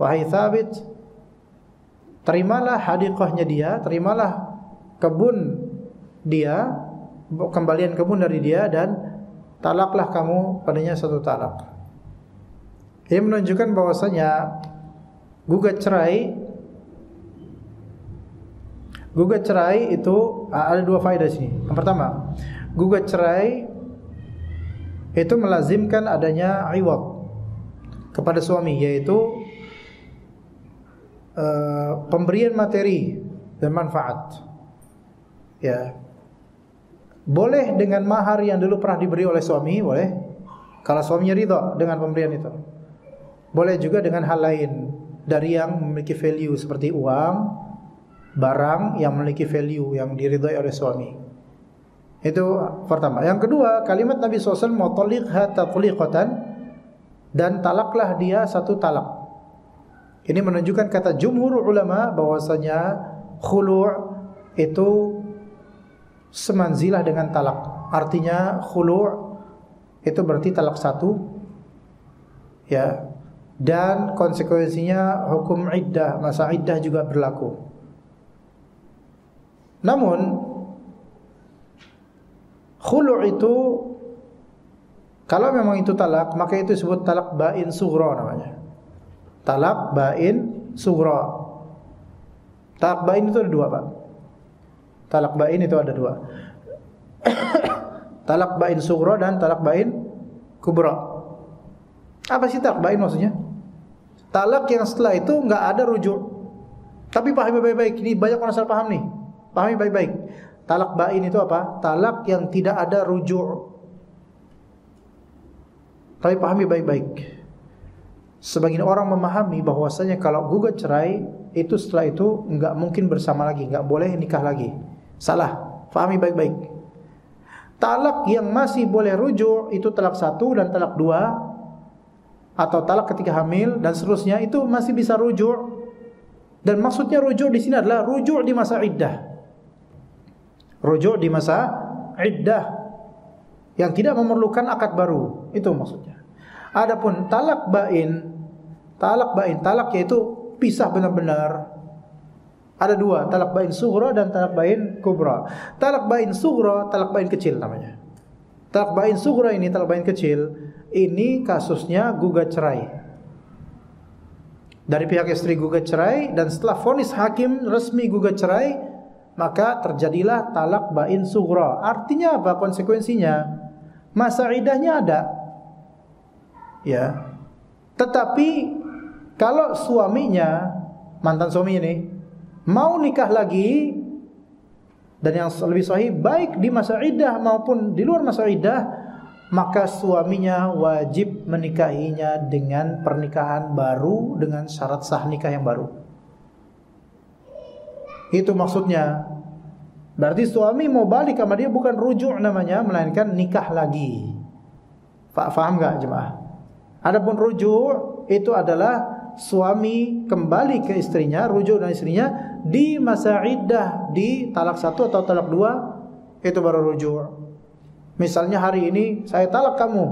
Wahai Thabit, terimalah hadiqahnya dia, terimalah kebun dia, kembalian kebun dari dia, dan talaklah kamu padanya satu talak. Ini menunjukkan bahwasanya gugat cerai itu ada dua faedah sini. Yang pertama, gugat cerai itu melazimkan adanya iwad kepada suami, yaitu pemberian materi dan manfaat. Ya, boleh dengan mahar yang dulu pernah diberi oleh suami, boleh. Kalau suaminya ridha dengan pemberian itu. Boleh juga dengan hal lain dari yang memiliki value seperti uang, barang yang memiliki value yang diridhai oleh suami. Itu pertama. Yang kedua, kalimat Nabi SAW, "Mutaliqha tatliqatan," dan talaklah dia satu talak. Ini menunjukkan kata jumhur ulama bahwasanya khulu' itu semanzilah dengan talak. Artinya khulu' itu berarti talak satu, ya, dan konsekuensinya hukum iddah, masa iddah juga berlaku. Namun khulu' itu kalau memang itu talak, maka itu disebut talak bain sughra namanya. Talak bain sughra. Talak bain itu ada dua, Pak. Talak bain itu ada dua. Talak bain sughra dan talak bain kubra. Apa sih talak bain maksudnya? Talak yang setelah itu enggak ada rujuk. Tapi pahami baik-baik, ini banyak orang salah paham nih. Pahami baik-baik. Talak bain itu apa? Talak yang tidak ada rujuk. Tapi pahami baik-baik. Sebagian orang memahami bahwasanya kalau gugat cerai itu setelah itu enggak mungkin bersama lagi, enggak boleh nikah lagi. Salah. Pahami baik-baik. Talak yang masih boleh rujuk itu talak 1 dan talak 2, atau talak ketika hamil dan seterusnya, itu masih bisa rujuk. Dan maksudnya rujuk di sini adalah rujuk di masa iddah. Rujuk di masa iddah yang tidak memerlukan akad baru, itu maksudnya. Adapun talak bain yaitu pisah benar-benar. Ada dua, talak bain sughra dan talak bain kubra. Talak bain sughra, talak bain kecil namanya. Talak bain sughra ini, talak bain kecil, ini kasusnya gugat cerai. Dari pihak istri gugat cerai, dan setelah vonis hakim resmi gugat cerai, maka terjadilah talak bain sughra. Artinya apa konsekuensinya? Masa iddahnya ada. Ya. Tetapi kalau suaminya, mantan suami ini mau nikah lagi, dan yang lebih sahih baik di masa iddah maupun di luar masa iddah, maka suaminya wajib menikahinya dengan pernikahan baru dengan syarat sah nikah yang baru. Itu maksudnya. Berarti suami mau balik sama dia bukan rujuk namanya, melainkan nikah lagi. Faham gak jemaah? Adapun rujuk itu adalah suami kembali ke istrinya, rujuk dengan istrinya di masa iddah, di talak 1 atau talak 2, itu baru rujuk. Misalnya hari ini saya talak kamu,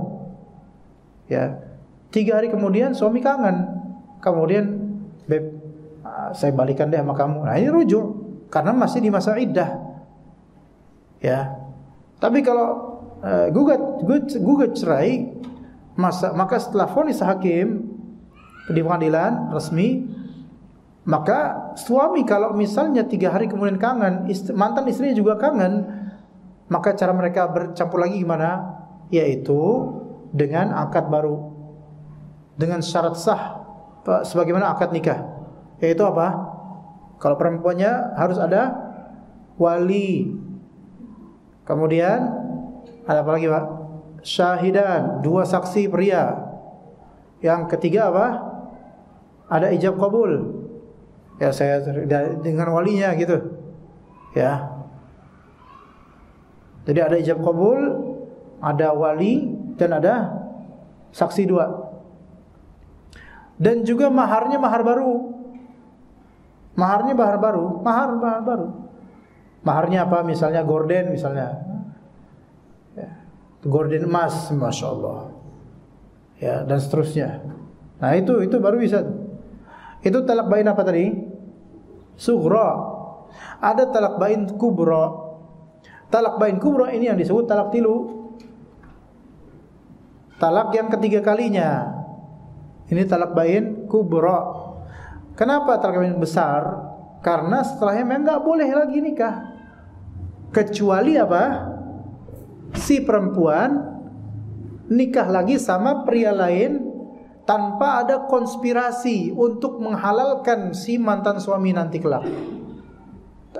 ya, 3 hari kemudian suami kangen, kemudian beb, saya balikan deh sama kamu. Nah ini rujuk karena masih di masa iddah, ya. Tapi kalau gugat cerai, maka setelah vonis hakim di pengadilan resmi, maka suami kalau misalnya 3 hari kemudian kangen, mantan istrinya juga kangen, maka cara mereka bercampur lagi gimana? Yaitu dengan akad baru, dengan syarat sah sebagaimana akad nikah. Yaitu apa? Kalau perempuannya harus ada wali, kemudian ada apa lagi, Pak? Syahidan, 2 saksi pria. Yang ketiga apa? Ada ijab qabul. Ya, saya dengan walinya gitu. Ya. Jadi ada ijab qabul, ada wali, dan ada saksi 2. Dan juga maharnya mahar baru. Maharnya mahar baru. Maharnya apa? Misalnya gorden misalnya. Ya. Gorden emas, Masya Allah. Ya, dan seterusnya. Nah itu baru bisa. Itu talak bain apa tadi? Sughra. Ada talak bain kubra. Talak bain kubra ini yang disebut talak tilu. talak yang ketiga kalinya. Ini talak bain kubra. Kenapa talak bain besar? Karena setelahnya memang nggak boleh lagi nikah, kecuali apa? Si perempuan nikah lagi sama pria lain tanpa ada konspirasi untuk menghalalkan si mantan suami nanti kelak.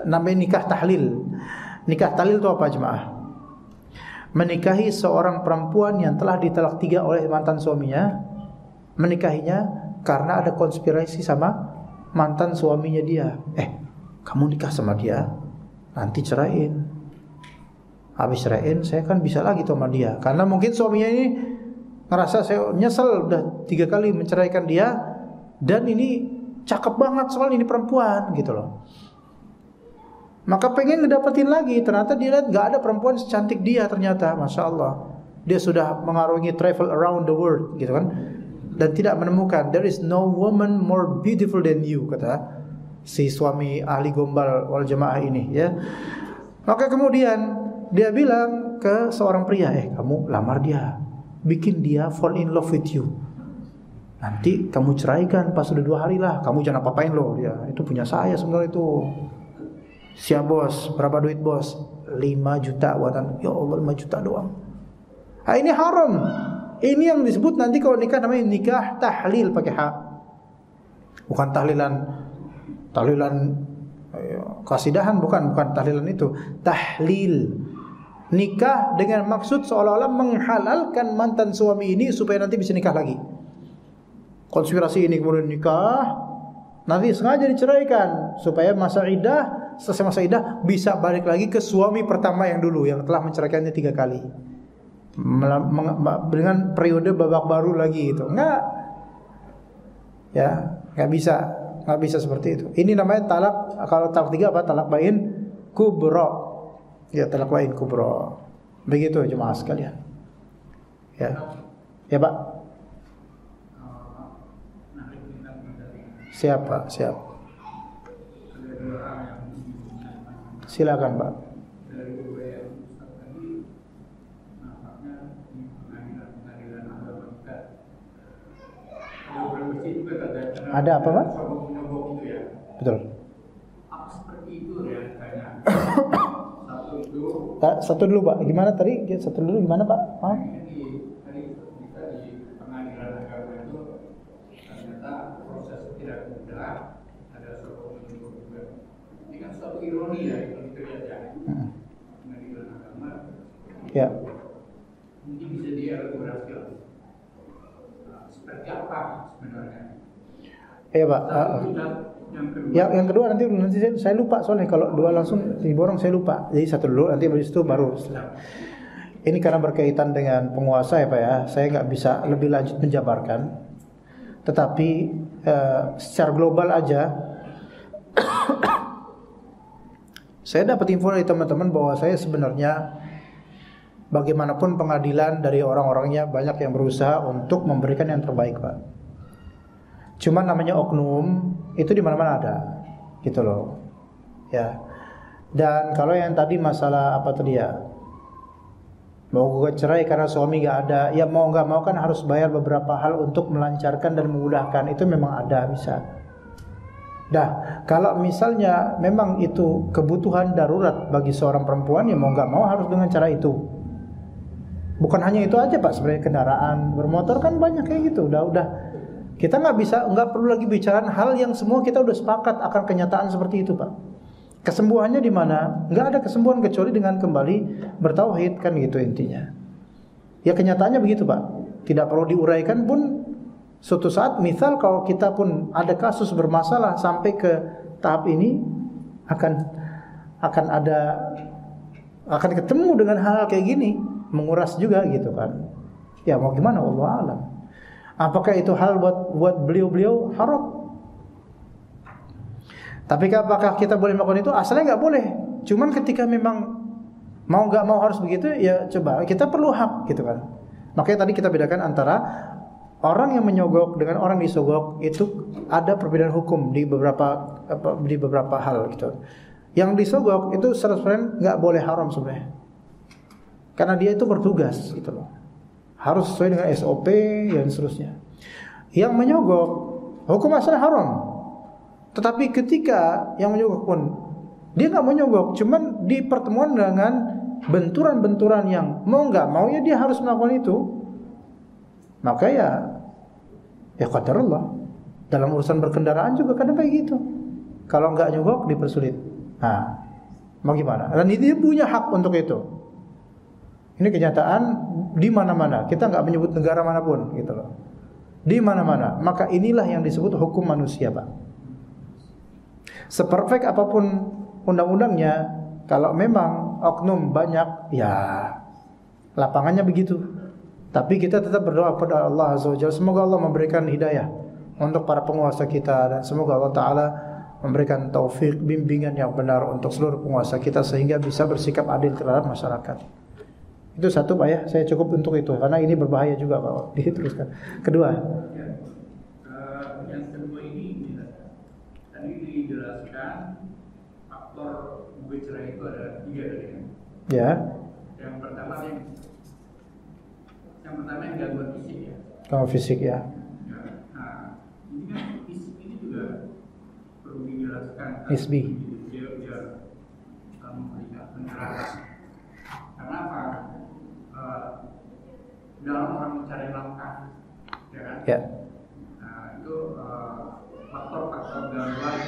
Namanya nikah tahlil. Nikah tahlil itu apa jemaah? Menikahi seorang perempuan yang telah ditalak 3 oleh mantan suaminya, menikahinya karena ada konspirasi sama mantan suaminya dia. Kamu nikah sama dia, nanti ceraiin. Habis ceraiin, saya kan bisa lagi tuh sama dia. Karena mungkin suaminya ini ngerasa saya nyesel udah 3 kali menceraikan dia, dan ini cakep banget soal ini perempuan gitu loh. Maka pengen ngedapetin lagi. Ternyata dia lihat gak ada perempuan secantik dia ternyata. Masya Allah, dia sudah mengarungi travel around the world gitu kan, dan tidak menemukan. There is no woman more beautiful than you, kata si suami ahli gombal wal jamaah ini ya. Maka kemudian dia bilang ke seorang pria, kamu lamar dia, bikin dia fall in love with you. Nanti kamu ceraikan pas sudah 2 hari lah. Kamu jangan apa-apain loh dia. Itu punya saya sebenarnya itu. Siap bos, berapa duit bos? 5 juta buatan. Ya Allah, 5 juta doang. Ini haram. Ini yang disebut nanti kalau nikah namanya nikah tahlil pakai hak. Bukan tahlilan kasidahan, bukan tahlilan itu. Tahlil. Nikah dengan maksud seolah-olah menghalalkan mantan suami ini supaya nanti bisa nikah lagi. Konspirasi ini kemudian nikah, nanti sengaja diceraikan supaya masa iddah, selesai masa iddah bisa balik lagi ke suami pertama yang dulu yang telah menceraikannya 3 kali. Dengan periode babak baru lagi itu. Enggak. Ya, enggak bisa seperti itu. Ini namanya talak. Kalau talak 3 apa? Talak bain kubra. Ya, talak bain kubra. Begitu jemaah sekalian. Ya. Ya, Pak. Siapa? Silakan, Pak. Ada apa, Pak? Betul. Satu dulu, Pak. Gimana tadi? Satu dulu gimana, Pak? Ironi ya, kalau kita lihat ya, pengadilan agama, ya, mungkin bisa dielaborasi seperti apa sebenarnya? Iya Pak. Yang kedua nanti saya lupa soalnya kalau 2 langsung diborong saya lupa. Jadi satu dulu, nanti habis itu baru. Ini karena berkaitan dengan penguasa ya Pak ya, saya nggak bisa lebih lanjut menjabarkan. Tetapi secara global aja. Saya dapat info dari teman-teman bahwa saya sebenarnya bagaimanapun pengadilan dari orang-orangnya banyak yang berusaha untuk memberikan yang terbaik, Pak. Cuma namanya oknum itu di mana-mana ada, gitu loh. Ya. Dan kalau yang tadi masalah apa tadi ya? Mau gugat cerai karena suami nggak ada, ya mau nggak mau kan harus bayar beberapa hal untuk melancarkan dan memudahkan. Itu memang ada bisa. Dah, kalau misalnya memang itu kebutuhan darurat bagi seorang perempuan, ya mau nggak mau harus dengan cara itu. Bukan hanya itu aja Pak, sebenarnya kendaraan bermotor kan banyak kayak gitu. Udah kita nggak perlu lagi bicara hal yang semua kita udah sepakat akan kenyataan seperti itu Pak. Kesembuhannya di mana? Nggak ada kesembuhan kecuali dengan kembali bertauhid kan gitu intinya. Ya kenyataannya begitu Pak. Tidak perlu diuraikan pun. Suatu saat misal kalau kita pun ada kasus bermasalah sampai ke tahap ini akan ketemu dengan hal kayak gini, menguras juga gitu kan. Ya mau gimana Allah alam. Apakah itu hal buat beliau-beliau haram? Tapi apakah kita boleh melakukan itu? Asalnya nggak boleh. Cuman ketika memang mau nggak mau harus begitu, ya coba kita perlu hak gitu kan. Makanya tadi kita bedakan antara orang yang menyogok dengan orang disogok itu ada perbedaan hukum di beberapa hal gitu. Yang disogok itu 100% nggak boleh haram sebenarnya, karena dia itu bertugas gitu loh. harus sesuai dengan SOP dan seterusnya. Yang menyogok hukum asalnya haram. Tetapi ketika yang menyogok pun dia nggak menyogok, cuman di pertemuan dengan benturan-benturan yang mau nggak mau ya dia harus melakukan itu, maka ya qadarullah. Dalam urusan berkendaraan juga kadang kayak gitu. Kalau nggak nyogok dipersulit. Nah, mau gimana? Dan dia punya hak untuk itu. Ini kenyataan di mana-mana. Kita nggak menyebut negara manapun, gitu loh. Di mana-mana. Maka inilah yang disebut hukum manusia, Pak. Seperfect apapun undang-undangnya, kalau memang oknum banyak, ya lapangannya begitu. Tapi kita tetap berdoa kepada Allah Azza wa Jalla, semoga Allah memberikan hidayah untuk para penguasa kita, dan semoga Allah Ta'ala memberikan taufik, bimbingan yang benar untuk seluruh penguasa kita sehingga bisa bersikap adil terhadap masyarakat. Itu satu, Pak ya, saya cukup untuk itu karena ini berbahaya juga, Pak. Diteruskan. Kedua. Yang kedua ini tadi dijelaskan faktor bercerai itu ada 3 tadi. Ya. Yang pertama yang gangguan fisik ya. Kalau fisik ya. Nah, ini kan fisik ini juga perlu dijelaskan. Nisbi. Biar melihat pencerahan. Karena apa? Dalam orang mencari nafkah, ya kan? Ya. Nah, itu faktor-faktor gangguan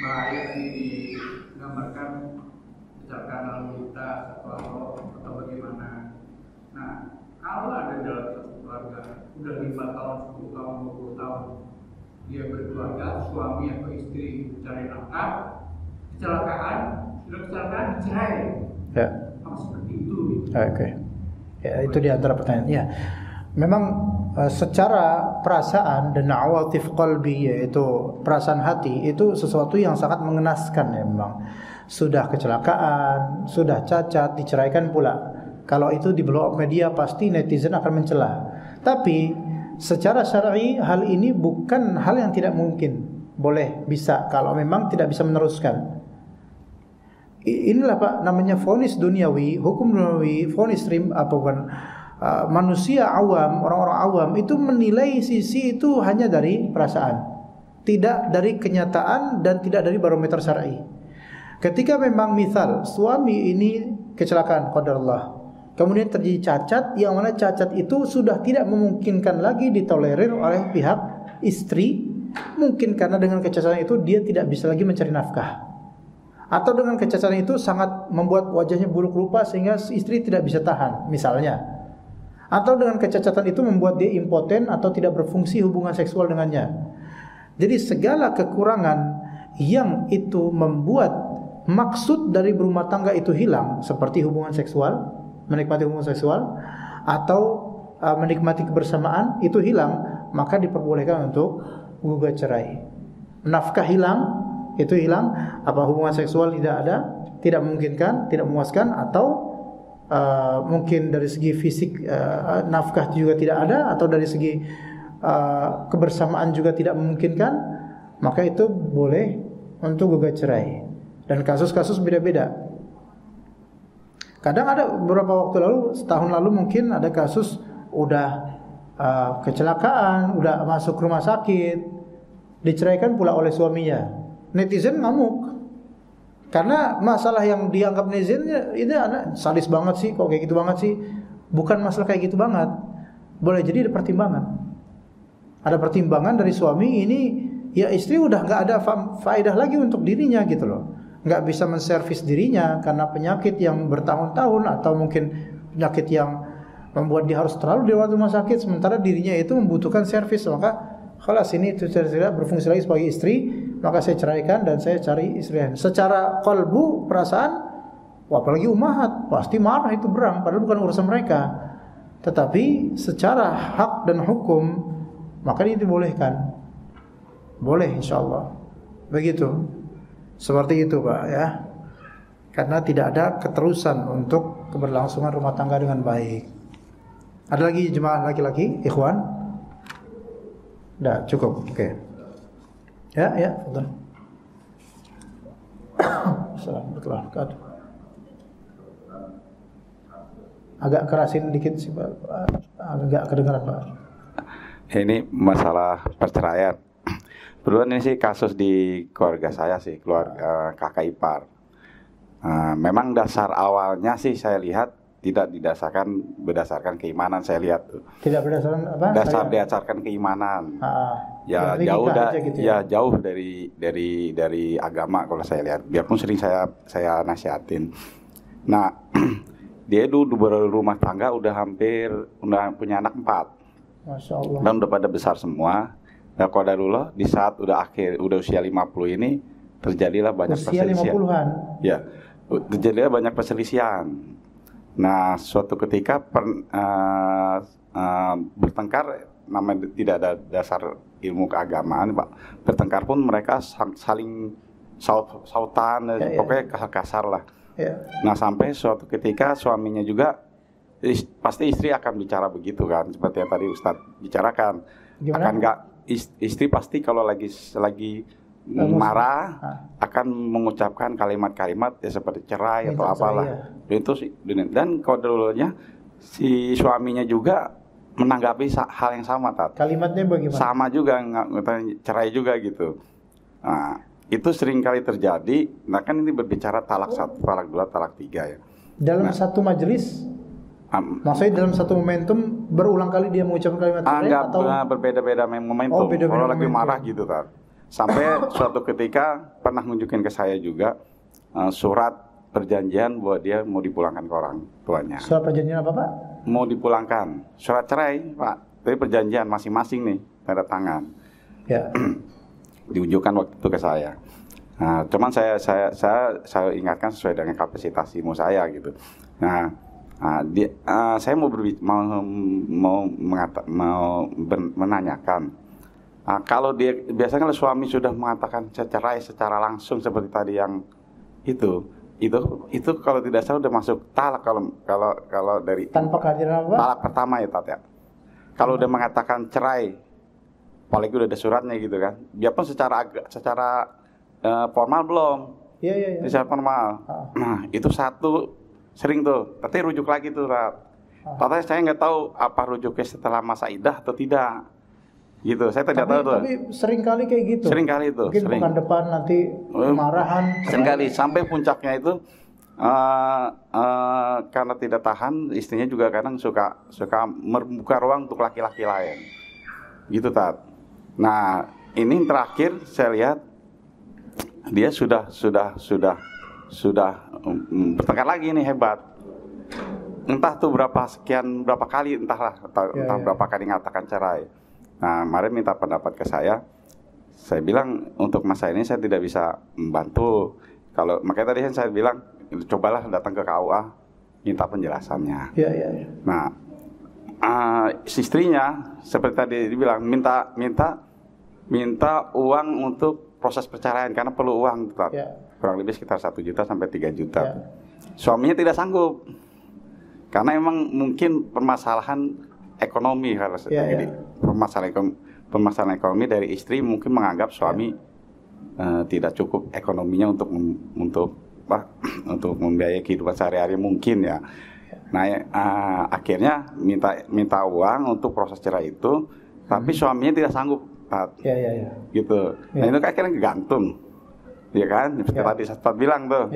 bahaya ini digambarkan kecelakaan lalu lintas atau bagaimana. Nah, kalau ada dalam satu keluarga udah 5 tahun, 10 tahun, 20 tahun dia berkeluarga, suami atau istri mencari nafkah, kecelakaan dicerai. Ya. Seperti itu. Oke. Ya, itu di antara pertanyaan. Ya. Memang secara perasaan dan awatif qalbi, yaitu perasaan hati, itu sesuatu yang sangat mengenaskan ya memang. Sudah kecelakaan, sudah cacat, diceraikan pula. Kalau itu di blow up media pasti netizen akan mencela. Tapi secara syar'i hal ini bukan hal yang tidak mungkin. Boleh, bisa kalau memang tidak bisa meneruskan. Inilah Pak namanya vonis duniawi, hukum duniawi, vonis manusia awam, orang-orang awam itu menilai sisi itu hanya dari perasaan, tidak dari kenyataan dan tidak dari barometer syar'i. Ketika memang misal suami ini kecelakaan qadarullah, kemudian terjadi cacat, yang mana cacat itu sudah tidak memungkinkan lagi ditolerir oleh pihak istri, mungkin karena dengan kecacatan itu dia tidak bisa lagi mencari nafkah. Atau dengan kecacatan itu sangat membuat wajahnya buruk rupa sehingga istri tidak bisa tahan, misalnya. Atau dengan kecacatan itu membuat dia impoten atau tidak berfungsi hubungan seksual dengannya. Jadi segala kekurangan yang itu membuat maksud dari berumah tangga itu hilang, seperti hubungan seksual, menikmati hubungan seksual, atau menikmati kebersamaan, itu hilang, maka diperbolehkan untuk gugat cerai. Nafkah hilang, itu hilang, apa hubungan seksual tidak ada, tidak memungkinkan, tidak memuaskan, atau mungkin dari segi fisik nafkah juga tidak ada, atau dari segi kebersamaan juga tidak memungkinkan, maka itu boleh untuk gugat cerai. Dan kasus-kasus beda-beda. Kadang ada beberapa waktu lalu, setahun lalu mungkin ada kasus udah kecelakaan, udah masuk rumah sakit, diceraikan pula oleh suaminya. Netizen ngamuk karena masalah yang dianggap netizen itu anak sadis banget sih, kok kayak gitu banget sih. Bukan masalah kayak gitu banget. Boleh jadi ada pertimbangan. Ada pertimbangan dari suami ini, ya istri udah nggak ada faedah lagi untuk dirinya gitu loh. Nggak bisa menservis dirinya karena penyakit yang bertahun-tahun, atau mungkin penyakit yang membuat dia harus terlalu dirawat di rumah sakit, sementara dirinya itu membutuhkan servis. Maka khalas ini itu tidak berfungsi lagi sebagai istri, maka saya ceraikan dan saya cari istri lain. Secara qalbu, perasaan, apalagi ummahat, pasti marah, itu berang, padahal bukan urusan mereka. Tetapi secara hak dan hukum, maka ini dibolehkan. Boleh insyaallah. Begitu. Seperti itu Pak ya. Karena tidak ada keterusan untuk keberlangsungan rumah tangga dengan baik. Ada lagi jemaah laki-laki, ikhwan? Dah, cukup. Oke. Ya, betul. Assalamualaikum warahmatullahi wabarakatuh. Agak kerasin dikit sih Pak, agak kedengaran Pak. Ini masalah perceraian. Kebetulan ini sih kasus di keluarga saya sih, keluarga kakak ipar. Memang dasar awalnya sih saya lihat tidak berdasarkan keimanan, saya lihat tuh. Tidak berdasarkan apa? Berdasarkan keimanan. Ya Jadi jauh nikah aja gitu ya jauh dari agama kalau saya lihat. Biarpun sering saya nasihatin. Nah, dia dulu berumah tangga udah punya anak 4. Masya Allah. Dan udah pada besar semua. Nah, qadarullah di saat udah usia 50 ini terjadilah banyak usia perselisihan. 50-an. Ya, terjadilah banyak perselisihan. Nah, suatu ketika bertengkar, namanya tidak ada dasar ilmu keagamaan, Pak. Bertengkar pun mereka saling sautan, pokoknya kasar-kasar lah. Ya. Nah, sampai suatu ketika suaminya juga pasti istri akan bicara begitu kan, seperti yang tadi Ustadz bicarakan. Gimana? Akan nggak istri pasti kalau lagi marah akan mengucapkan kalimat-kalimat ya seperti cerai atau apalah. Itu sih. Dan kodenya si suaminya juga menanggapi hal yang sama, Tat. Kalimatnya bagaimana? Sama juga, cerai juga gitu. Nah, itu sering kali terjadi. Nah, kan ini berbicara talak 1, talak 2, talak 3 ya. Dalam satu majelis, maksudnya dalam satu momentum berulang kali dia mengucapkan kalimat cerai atau berbeda-beda momentum. Kalau lagi marah gitu, Tat. Sampai suatu ketika pernah nunjukin ke saya juga surat perjanjian bahwa dia mau dipulangkan ke orang tuanya. Surat perjanjian apa, Pak? Mau dipulangkan. Surat cerai, Pak. Tapi perjanjian masing-masing nih, tanda tangan. Ya. Diunjukkan waktu itu ke saya. Nah, cuman saya ingatkan sesuai dengan kapasitas ilmu saya gitu. Nah, saya mau menanyakan. Kalau dia biasanya kalau suami sudah mengatakan cerai secara langsung seperti tadi yang itu kalau tidak salah udah masuk talak kalau dari tanpa kehadiran apa? Talak pertama ya, Tat ya. Kalau udah mengatakan cerai, apalagi udah ada suratnya gitu kan. Biarpun secara formal belum. Iya. Secara formal. Nah, itu satu sering tuh. Tapi rujuk lagi tuh, Tat. Tapi saya nggak tahu apa rujuknya setelah masa idah atau tidak. Gitu, saya tidak tahu tuh. Tapi sering kali kayak gitu. Sering kali itu. Mungkin pekan depan nanti kemarahan. Sering kali sampai puncaknya itu karena tidak tahan, istrinya juga kadang suka membuka ruang untuk laki-laki lain. Gitu, Tat. Nah, ini terakhir saya lihat dia sudah bertengkar lagi nih, hebat. Entah tuh berapa kali entah berapa kali ngatakan cerai. Nah, kemarin minta pendapat ke saya bilang untuk masa ini saya tidak bisa membantu. Makanya tadi saya bilang cobalah datang ke KUA minta penjelasannya. Iya. Nah, istrinya seperti tadi dibilang minta uang untuk proses perceraian karena perlu uang, kurang lebih sekitar 1 juta sampai 3 juta. Suaminya tidak sanggup karena emang mungkin permasalahan ekonomi harus jadi permasalahan ekonomi dari istri mungkin menganggap suami tidak cukup ekonominya untuk membiayai kehidupan sehari-hari mungkin ya. Nah, akhirnya minta uang untuk proses cerai itu, tapi suaminya tidak sanggup. Iya. Gitu. Nah, itu akhirnya gantung. Ya kan? Seperti tadi saya bilang tuh.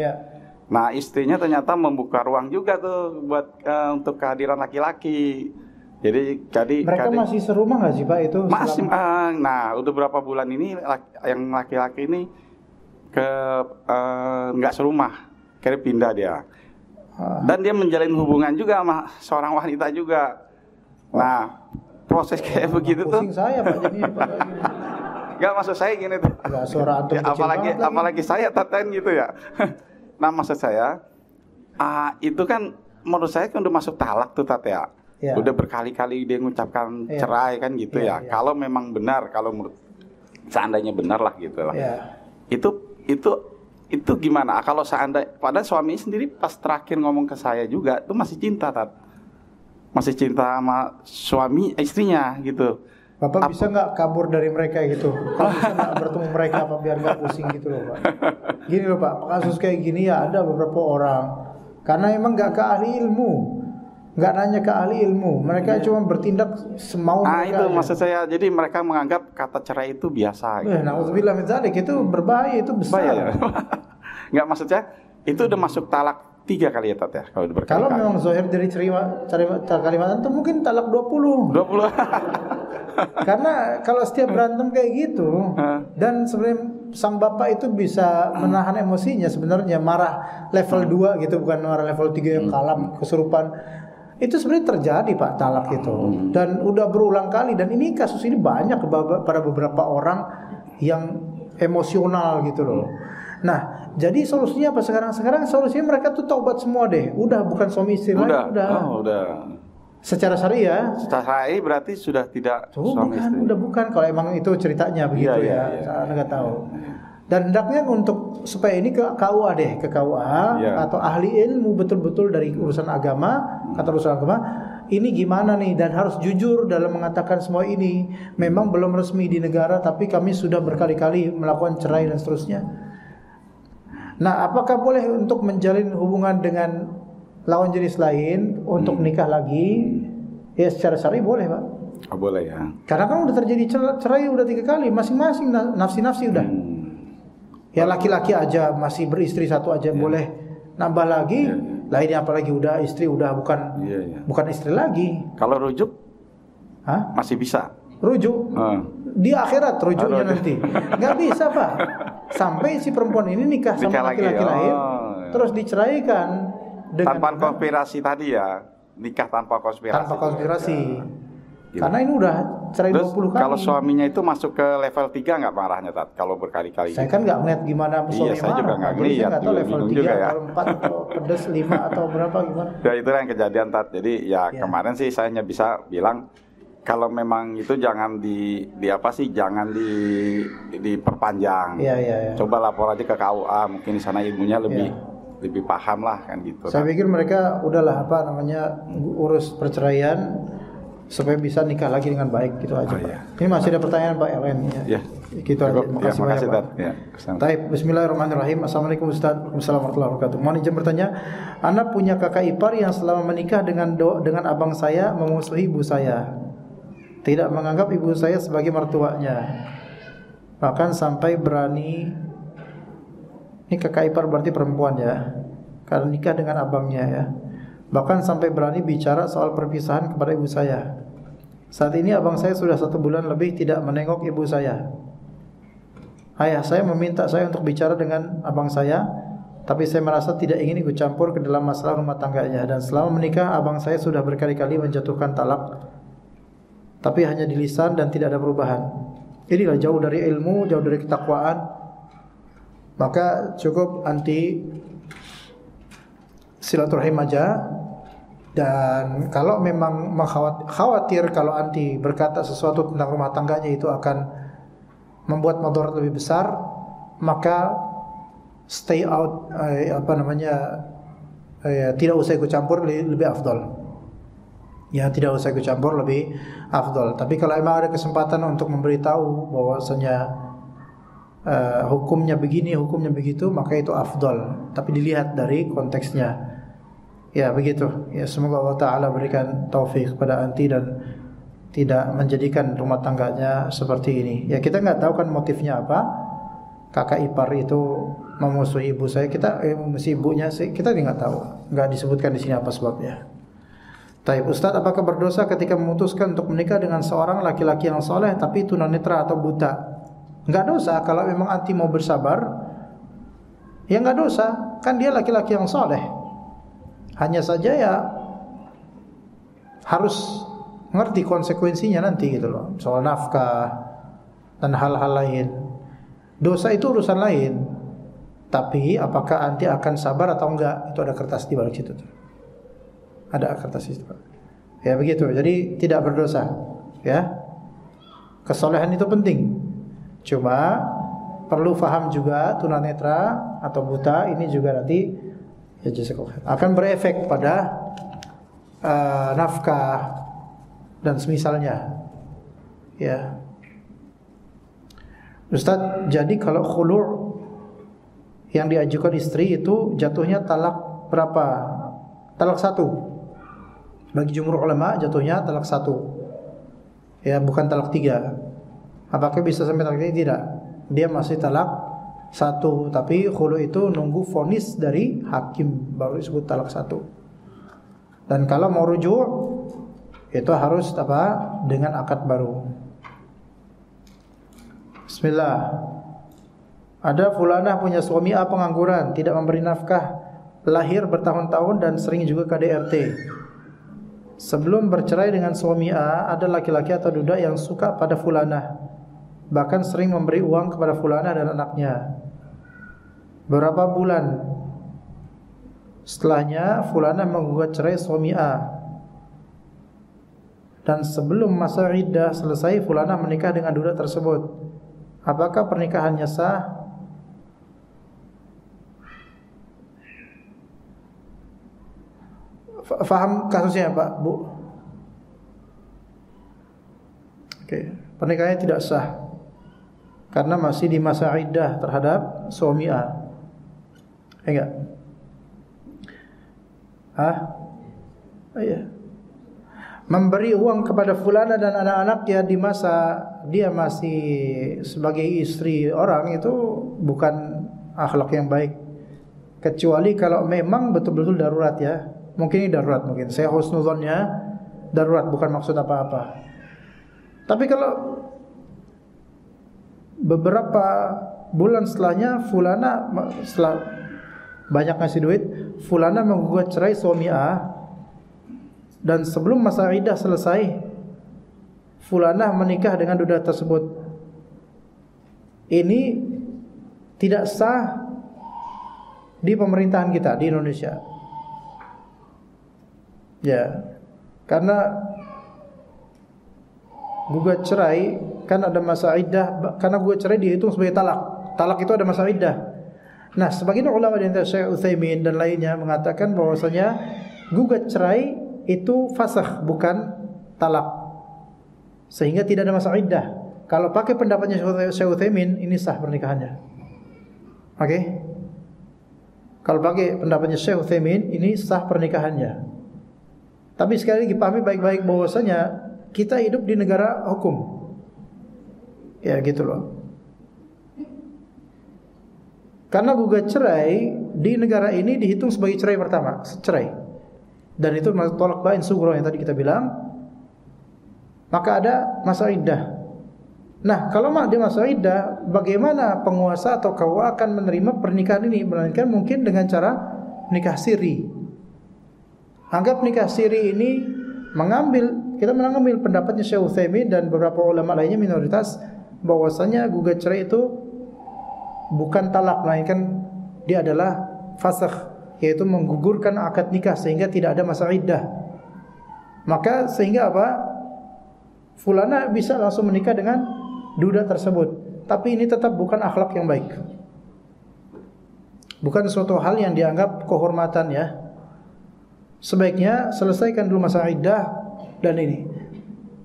Nah, istrinya ternyata membuka ruang juga tuh buat untuk kehadiran laki-laki. Jadi mereka masih serumah nggak sih, Pak, itu? Masih. Nah, udah berapa bulan ini yang laki-laki ini nggak serumah, kira pindah dia. Dan dia menjalin hubungan juga sama seorang wanita juga. Nah, proses kayak begitu tuh. Pusing saya, Pak, jadinya, Pak. Nggak, maksud saya gini tuh. Nggak, suara antum kecil banget apalagi saya tatain gitu ya. Nah, maksud saya itu kan menurut saya kan udah masuk talak tuh, Tat ya. Udah berkali-kali dia mengucapkan cerai kan gitu ya. Kalau memang benar, kalau menurut seandainya benar lah gitu lah. Itu gimana? Kalau padahal suami sendiri pas terakhir ngomong ke saya juga itu masih cinta, Tat. Masih cinta sama istrinya gitu. Bapak bisa nggak kabur dari mereka gitu? Kalau bisa nggak bertemu mereka apa biar nggak pusing gitu loh, Pak. Gini loh, Pak, kasus kayak gini ya ada beberapa orang karena emang nggak ke ahli ilmu. nggak nanya ke ahli ilmu. Mereka cuma bertindak semau mereka itu aja. maksud saya. Jadi mereka menganggap kata cerai itu biasa. Gitu. Na'udzubillah min dzalik, itu berbahaya, itu besar. Bahaya, ya? Nggak, maksudnya itu udah masuk talak 3 kali ya Tat ya, kalau berkali-kali. Kalau memang zahir dari kalimat itu mungkin talak 20. Karena kalau setiap berantem kayak gitu, dan sebenarnya sang bapak itu bisa menahan emosinya, sebenarnya marah level 2 gitu, bukan marah level 3 yang kalap, kesurupan. Itu sebenarnya terjadi Pak, talak itu. Dan udah berulang kali, dan ini kasus ini banyak pada beberapa orang yang emosional gitu loh. Nah, jadi solusinya apa sekarang? Sekarang solusinya mereka tuh taubat semua deh. Udah bukan suami istri lagi, udah. Secara syariah. Secara syariah berarti sudah tidak suami istri. Udah bukan, kalau emang itu ceritanya begitu saya nggak tahu. Dan hendaknya untuk supaya ini ke KUA deh, ke KUA atau ahli ilmu betul-betul dari urusan agama, ini gimana nih, dan harus jujur dalam mengatakan semua ini. Memang belum resmi di negara, tapi kami sudah berkali-kali melakukan cerai dan seterusnya. Nah, apakah boleh untuk menjalin hubungan dengan lawan jenis lain untuk nikah lagi? Ya secara syar'i boleh Pak. Boleh ya. Karena kan udah terjadi cerai udah 3 kali, masing-masing nafsi-nafsi udah. Ya laki-laki aja masih beristri 1 aja boleh nambah lagi. Lah ini apalagi udah istri, udah bukan istri lagi. Kalau rujuk? Masih bisa. Rujuk di akhirat rujuknya nanti nggak bisa Pak, sampai si perempuan ini nikah sama laki-laki lain terus diceraikan dengan tanpa konspirasi tadi ya, nikah tanpa konspirasi gitu. Karena ini udah cerai terus 20 kali. Kalau suaminya itu masuk ke level 3 nggak marahnya Tat? Kalau berkali-kali saya kan nggak ngeliat gimana suami saya juga nggak ngeliat, nggak tahu level 3 atau 4 atau pedes 5 atau berapa gimana ya, itu yang kejadian Tat. Jadi kemarin sih saya hanya bisa bilang kalau memang itu jangan jangan diperpanjang. Coba lapor aja ke KUA, mungkin di sana ilmunya lebih paham lah kan gitu. Saya pikir mereka udahlah urus perceraian supaya bisa nikah lagi dengan baik gitu aja. Ini masih ada pertanyaan Pak yang lain. Gitu aja. Makasih banyak Pak. Baik, bismillahirrahmanirrahim. Assalamualaikum Ustaz. Waalaikumsalam warahmatullahi wabarakatuh. Mohon izin bertanya, anak punya kakak ipar yang selama menikah dengan abang saya memusuhi ibu saya. Tidak menganggap ibu saya sebagai mertuanya. Bahkan sampai berani, ini kakak ipar berarti perempuan ya, karena nikah dengan abangnya ya. Bahkan sampai berani bicara soal perpisahan kepada ibu saya. Saat ini abang saya sudah 1 bulan lebih tidak menengok ibu saya. Ayah saya meminta saya untuk bicara dengan abang saya, tapi saya merasa tidak ingin ikut campur ke dalam masalah rumah tangganya. Dan selama menikah abang saya sudah berkali-kali menjatuhkan talak, tapi hanya di lisan dan tidak ada perubahan. Inilah jauh dari ilmu, jauh dari ketakwaan. Maka cukup anti silaturahim aja. Dan kalau memang khawatir kalau anti berkata sesuatu tentang rumah tangganya itu akan membuat mudarat lebih besar, maka stay out, tidak usah ikut campur, lebih afdal. Ya, tidak usah ikut campur, lebih afdal. Tapi kalau emang ada kesempatan untuk memberitahu bahwasanya hukumnya begini, hukumnya begitu, maka itu afdal. Tapi dilihat dari konteksnya. Ya, begitu. Ya, semoga Allah Ta'ala berikan taufik kepada anti dan tidak menjadikan rumah tangganya seperti ini. Ya, kita nggak tahu kan motifnya apa. Kakak ipar itu memusuhi ibu saya, memusuhi ibunya, kita nggak tahu. Nggak disebutkan di sini apa sebabnya. Taib Ustaz, apakah berdosa ketika memutuskan untuk menikah dengan seorang laki-laki yang soleh tapi tunanetra atau buta? Enggak dosa kalau memang anti mau bersabar. Ya enggak dosa, kan dia laki-laki yang soleh. Hanya saja ya harus ngerti konsekuensinya nanti gitu loh. Soal nafkah dan hal-hal lain. Dosa itu urusan lain. Tapi apakah anti akan sabar atau enggak? Itu ada kertas di balik situ. Ada kertas itu. Ya begitu. Jadi tidak berdosa. Ya. Kesolehan itu penting. Cuma perlu faham juga tunanetra atau buta ini juga nanti ya akan berefek pada nafkah dan semisalnya. Ya. Ustaz, jadi kalau khulu' yang diajukan istri itu jatuhnya talak berapa? Talak 1. Bagi jumhur ulama jatuhnya talak 1. Ya, bukan talak 3. Apakah bisa sampai talak 3? Tidak. Dia masih talak 1, tapi khulu itu nunggu vonis dari hakim baru disebut talak 1. Dan kalau mau rujuk itu harus apa? Dengan akad baru. Bismillah. Ada fulanah punya suami A pengangguran, tidak memberi nafkah, lahir bertahun-tahun dan sering juga KDRT. Sebelum bercerai dengan suami A, ada laki-laki atau duda yang suka pada fulanah, bahkan sering memberi uang kepada fulanah dan anaknya. Beberapa bulan setelahnya fulanah menggugat cerai suami A, dan sebelum masa iddah selesai fulanah menikah dengan duda tersebut. Apakah pernikahannya sah? Faham kasusnya Pak, Bu? Oke, pernikahannya tidak sah karena masih di masa iddah terhadap suami A. Enggak? Iya. Memberi uang kepada fulana dan anak-anaknya di masa dia masih sebagai istri orang itu bukan akhlak yang baik. Kecuali kalau memang betul-betul darurat ya. Mungkin ini darurat mungkin. Saya husnuzonnya darurat, bukan maksud apa-apa. Tapi kalau beberapa bulan setelahnya fulana setelah banyak ngasih duit, fulana menggugat cerai suami A, dan sebelum masa iddah selesai fulana menikah dengan duda tersebut. Ini tidak sah di pemerintahan kita di Indonesia. Ya, karena gugat cerai kan ada masa iddah, karena gugat cerai dihitung sebagai talak. Talak itu ada masa iddah. Nah, sebagian ulama di antara Syekh Utsaimin dan lainnya mengatakan bahwasanya gugat cerai itu fasakh bukan talak, sehingga tidak ada masa iddah. Kalau pakai pendapatnya Syekh Utsaimin, ini sah pernikahannya. Oke? Kalau pakai pendapatnya Syekh Utsaimin, ini sah pernikahannya. Tapi sekali lagi pahami baik-baik bahwasanya kita hidup di negara hukum. Ya gitu loh. Karena gugat cerai di negara ini dihitung sebagai cerai pertama, cerai. Dan itu tolak bain sughra yang tadi kita bilang. Maka ada masa iddah. Nah, kalau di masa iddah, bagaimana penguasa atau KUA akan menerima pernikahan ini? Melainkan mungkin dengan cara nikah siri. Anggap nikah siri ini kita mengambil pendapatnya Syekh Utsaimin dan beberapa ulama lainnya minoritas, bahwasanya gugat cerai itu bukan talak, melainkan dia adalah fasakh, yaitu menggugurkan akad nikah sehingga tidak ada masa iddah. Maka sehingga apa? Fulana bisa langsung menikah dengan duda tersebut. Tapi ini tetap bukan akhlak yang baik. Bukan suatu hal yang dianggap kehormatan ya. Sebaiknya selesaikan dulu masa iddah dan ini.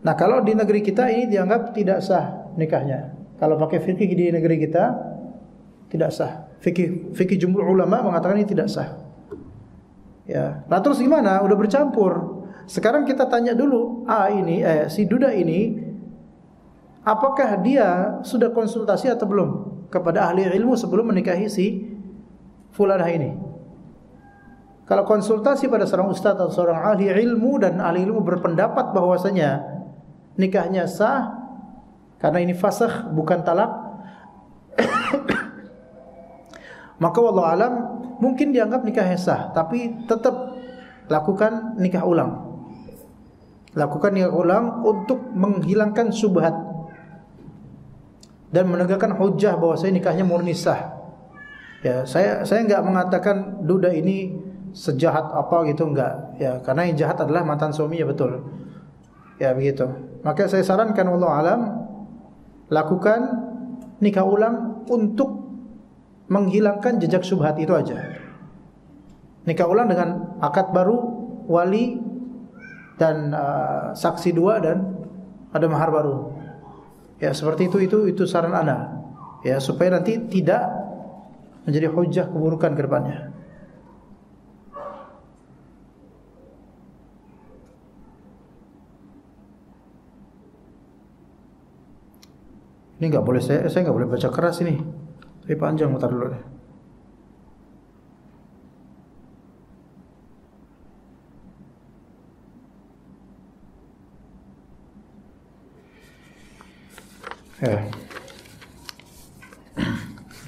Nah, kalau di negeri kita ini dianggap tidak sah nikahnya. Kalau pakai fikih di negeri kita tidak sah. Fikih jumhur ulama mengatakan ini tidak sah. Ya. Nah, terus gimana? Udah bercampur. Sekarang kita tanya dulu, si duda ini apakah dia sudah konsultasi atau belum kepada ahli ilmu sebelum menikahi si fulanah ini? Kalau konsultasi pada seorang ustaz atau seorang ahli ilmu dan ahli ilmu berpendapat bahwasanya nikahnya sah karena ini fasakh bukan talak, maka wallahu alam mungkin dianggap nikahnya sah, tapi tetap lakukan nikah ulang. Lakukan nikah ulang untuk menghilangkan syubhat dan menegakkan hujjah bahwasanya nikahnya murni sah. Ya, saya enggak mengatakan duda ini sejahat apa gitu, enggak. Ya, karena yang jahat adalah mantan suaminya, betul. Ya, begitu. Maka saya sarankan wallahu alam lakukan nikah ulang untuk menghilangkan jejak syubhat, itu aja. Nikah ulang dengan akad baru, wali dan saksi dua dan ada mahar baru. Ya, seperti itu saran ana. Ya, supaya nanti tidak menjadi hujjah keburukan ke depannya. Ini nggak boleh, saya nggak boleh baca keras ini. Tapi panjang, mutar dulu deh. Ya.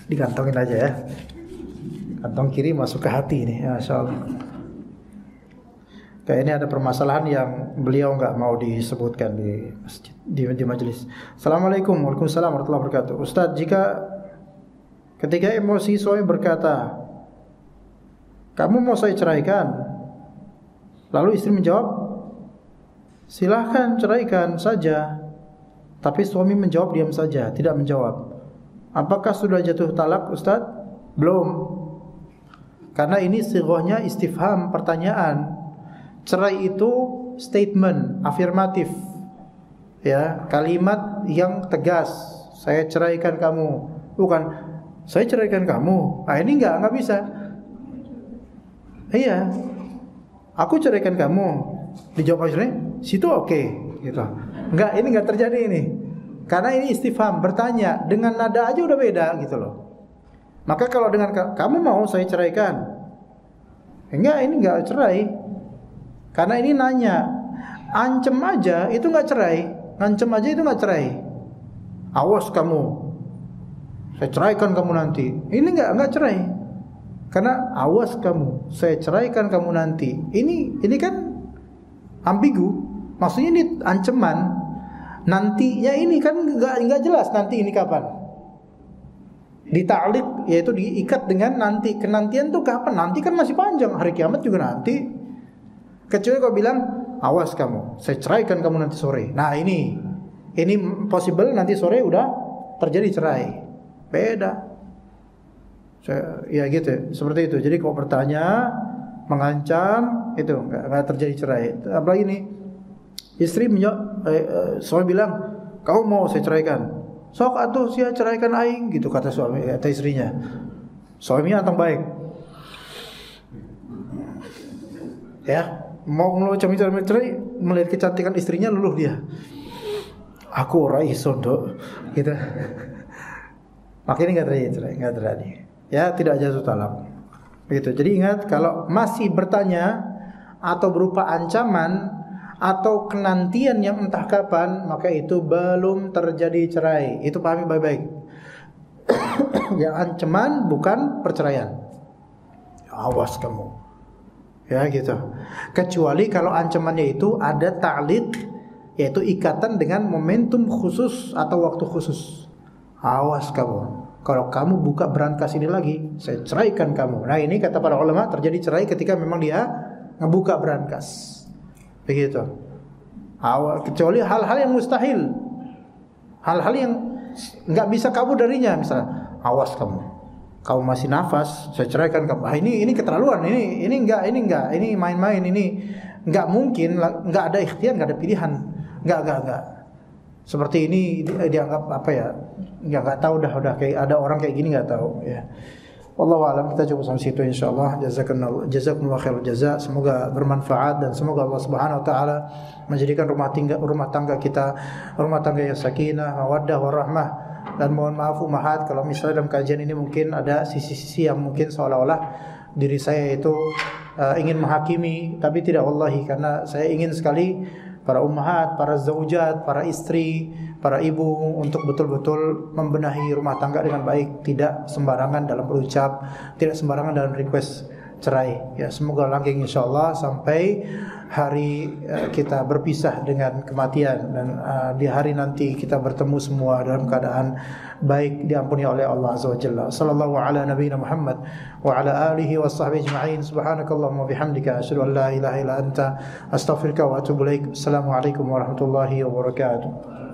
Dikantongin aja ya. Kantong kiri masuk ke hati nih, Masya Allah. Kayak ini ada permasalahan yang beliau nggak mau disebutkan di masjid, di majelis. Assalamualaikum warahmatullahi wabarakatuh. Ustadz, jika ketika emosi suami berkata, kamu mau saya ceraikan, lalu istri menjawab, silahkan ceraikan saja. Tapi suami menjawab diam saja, tidak menjawab. Apakah sudah jatuh talak, Ustadz? Belum. Karena ini sighahnya istifham, pertanyaan. Cerai itu statement afirmatif, ya, kalimat yang tegas. Saya ceraikan kamu, bukan saya ceraikan kamu. Ini nggak bisa. Iya, aku ceraikan kamu. Dijawab istrinya, situ oke, gitu. Enggak, ini nggak terjadi ini. Karena ini istifham, bertanya dengan nada aja udah beda gitu loh. Maka kalau dengan kamu mau saya ceraikan, enggak, ini nggak cerai. Karena ini nanya, ancam aja itu nggak cerai, ngancem aja itu nggak cerai. Awas kamu, saya ceraikan kamu nanti. Ini nggak cerai. Karena awas kamu, saya ceraikan kamu nanti. Ini kan ambigu. Maksudnya ini ancaman. Nantinya ini kan nggak jelas nanti ini kapan. Dita'liq, yaitu diikat dengan nanti. Kenantian tuh kapan? Nanti kan masih panjang, hari kiamat juga nanti. Kecuali kau bilang, awas kamu, saya ceraikan kamu nanti sore. Nah ini possible nanti sore udah terjadi cerai. Beda. Ya gitu, seperti itu. Jadi kalau bertanya, mengancam, itu nggak terjadi cerai. Apalagi ini, istri suami bilang, kau mau saya ceraikan? Sok atuh saya ceraikan aing, gitu kata suami, kata istrinya. Suaminya anteng baik. Ya. Mau ngeluh cerai, melihat kecantikan istrinya luluh dia. Aku ora iso nduk, gitu. Makanya nggak terjadi. Ya, tidak jatuh talak. Begitu. Jadi ingat, kalau masih bertanya atau berupa ancaman atau kenantian yang entah kapan, maka itu belum terjadi cerai. Itu pahami baik-baik. Yang ancaman bukan perceraian. Awas kamu. Ya gitu. Kecuali kalau ancamannya itu ada ta'liq, yaitu ikatan dengan momentum khusus atau waktu khusus. Awas kamu, kalau kamu buka berangkas ini lagi, saya ceraikan kamu. Nah ini kata para ulama terjadi cerai ketika memang dia ngebuka berangkas. Begitu. Kecuali hal-hal yang mustahil, hal-hal yang nggak bisa kabur darinya. Misalnya, awas kamu, kamu masih nafas, saya ceraikan kamu. Ini keterlaluan, ini enggak, ini main-main, ini enggak mungkin, enggak ada ikhtiar, enggak ada pilihan, enggak. Seperti ini dianggap apa ya? Enggak tahu udah kayak ada orang kayak gini enggak tahu ya. Wallahu a'lam, kita cukup sampai situ insyaallah. Jazakumullahu khairal jazaa. Semoga bermanfaat dan semoga Allah Subhanahu wa taala menjadikan rumah tangga kita rumah tangga yang sakinah, mawaddah, warahmah. Dan mohon maaf umahat kalau misalnya dalam kajian ini mungkin ada sisi-sisi yang mungkin seolah-olah diri saya itu ingin menghakimi, tapi tidak, wallahi, karena saya ingin sekali para ummahat, para zaujat, para istri, para ibu untuk betul-betul membenahi rumah tangga dengan baik, tidak sembarangan dalam berucap, tidak sembarangan dalam request cerai. Ya, semoga langgeng insyaallah sampai hari kita berpisah dengan kematian, dan di hari nanti kita bertemu semua dalam keadaan baik, diampuni oleh Allah Azza wa Jalla. Sallallahu ala nabiyina Muhammad wa ala alihi wa sahbihi ajma'in. Subhanakallahumma bihamdika asyhadu an la ilaha illa anta astaghfiruka wa atubu ilaik. Assalamualaikum warahmatullahi wabarakatuh.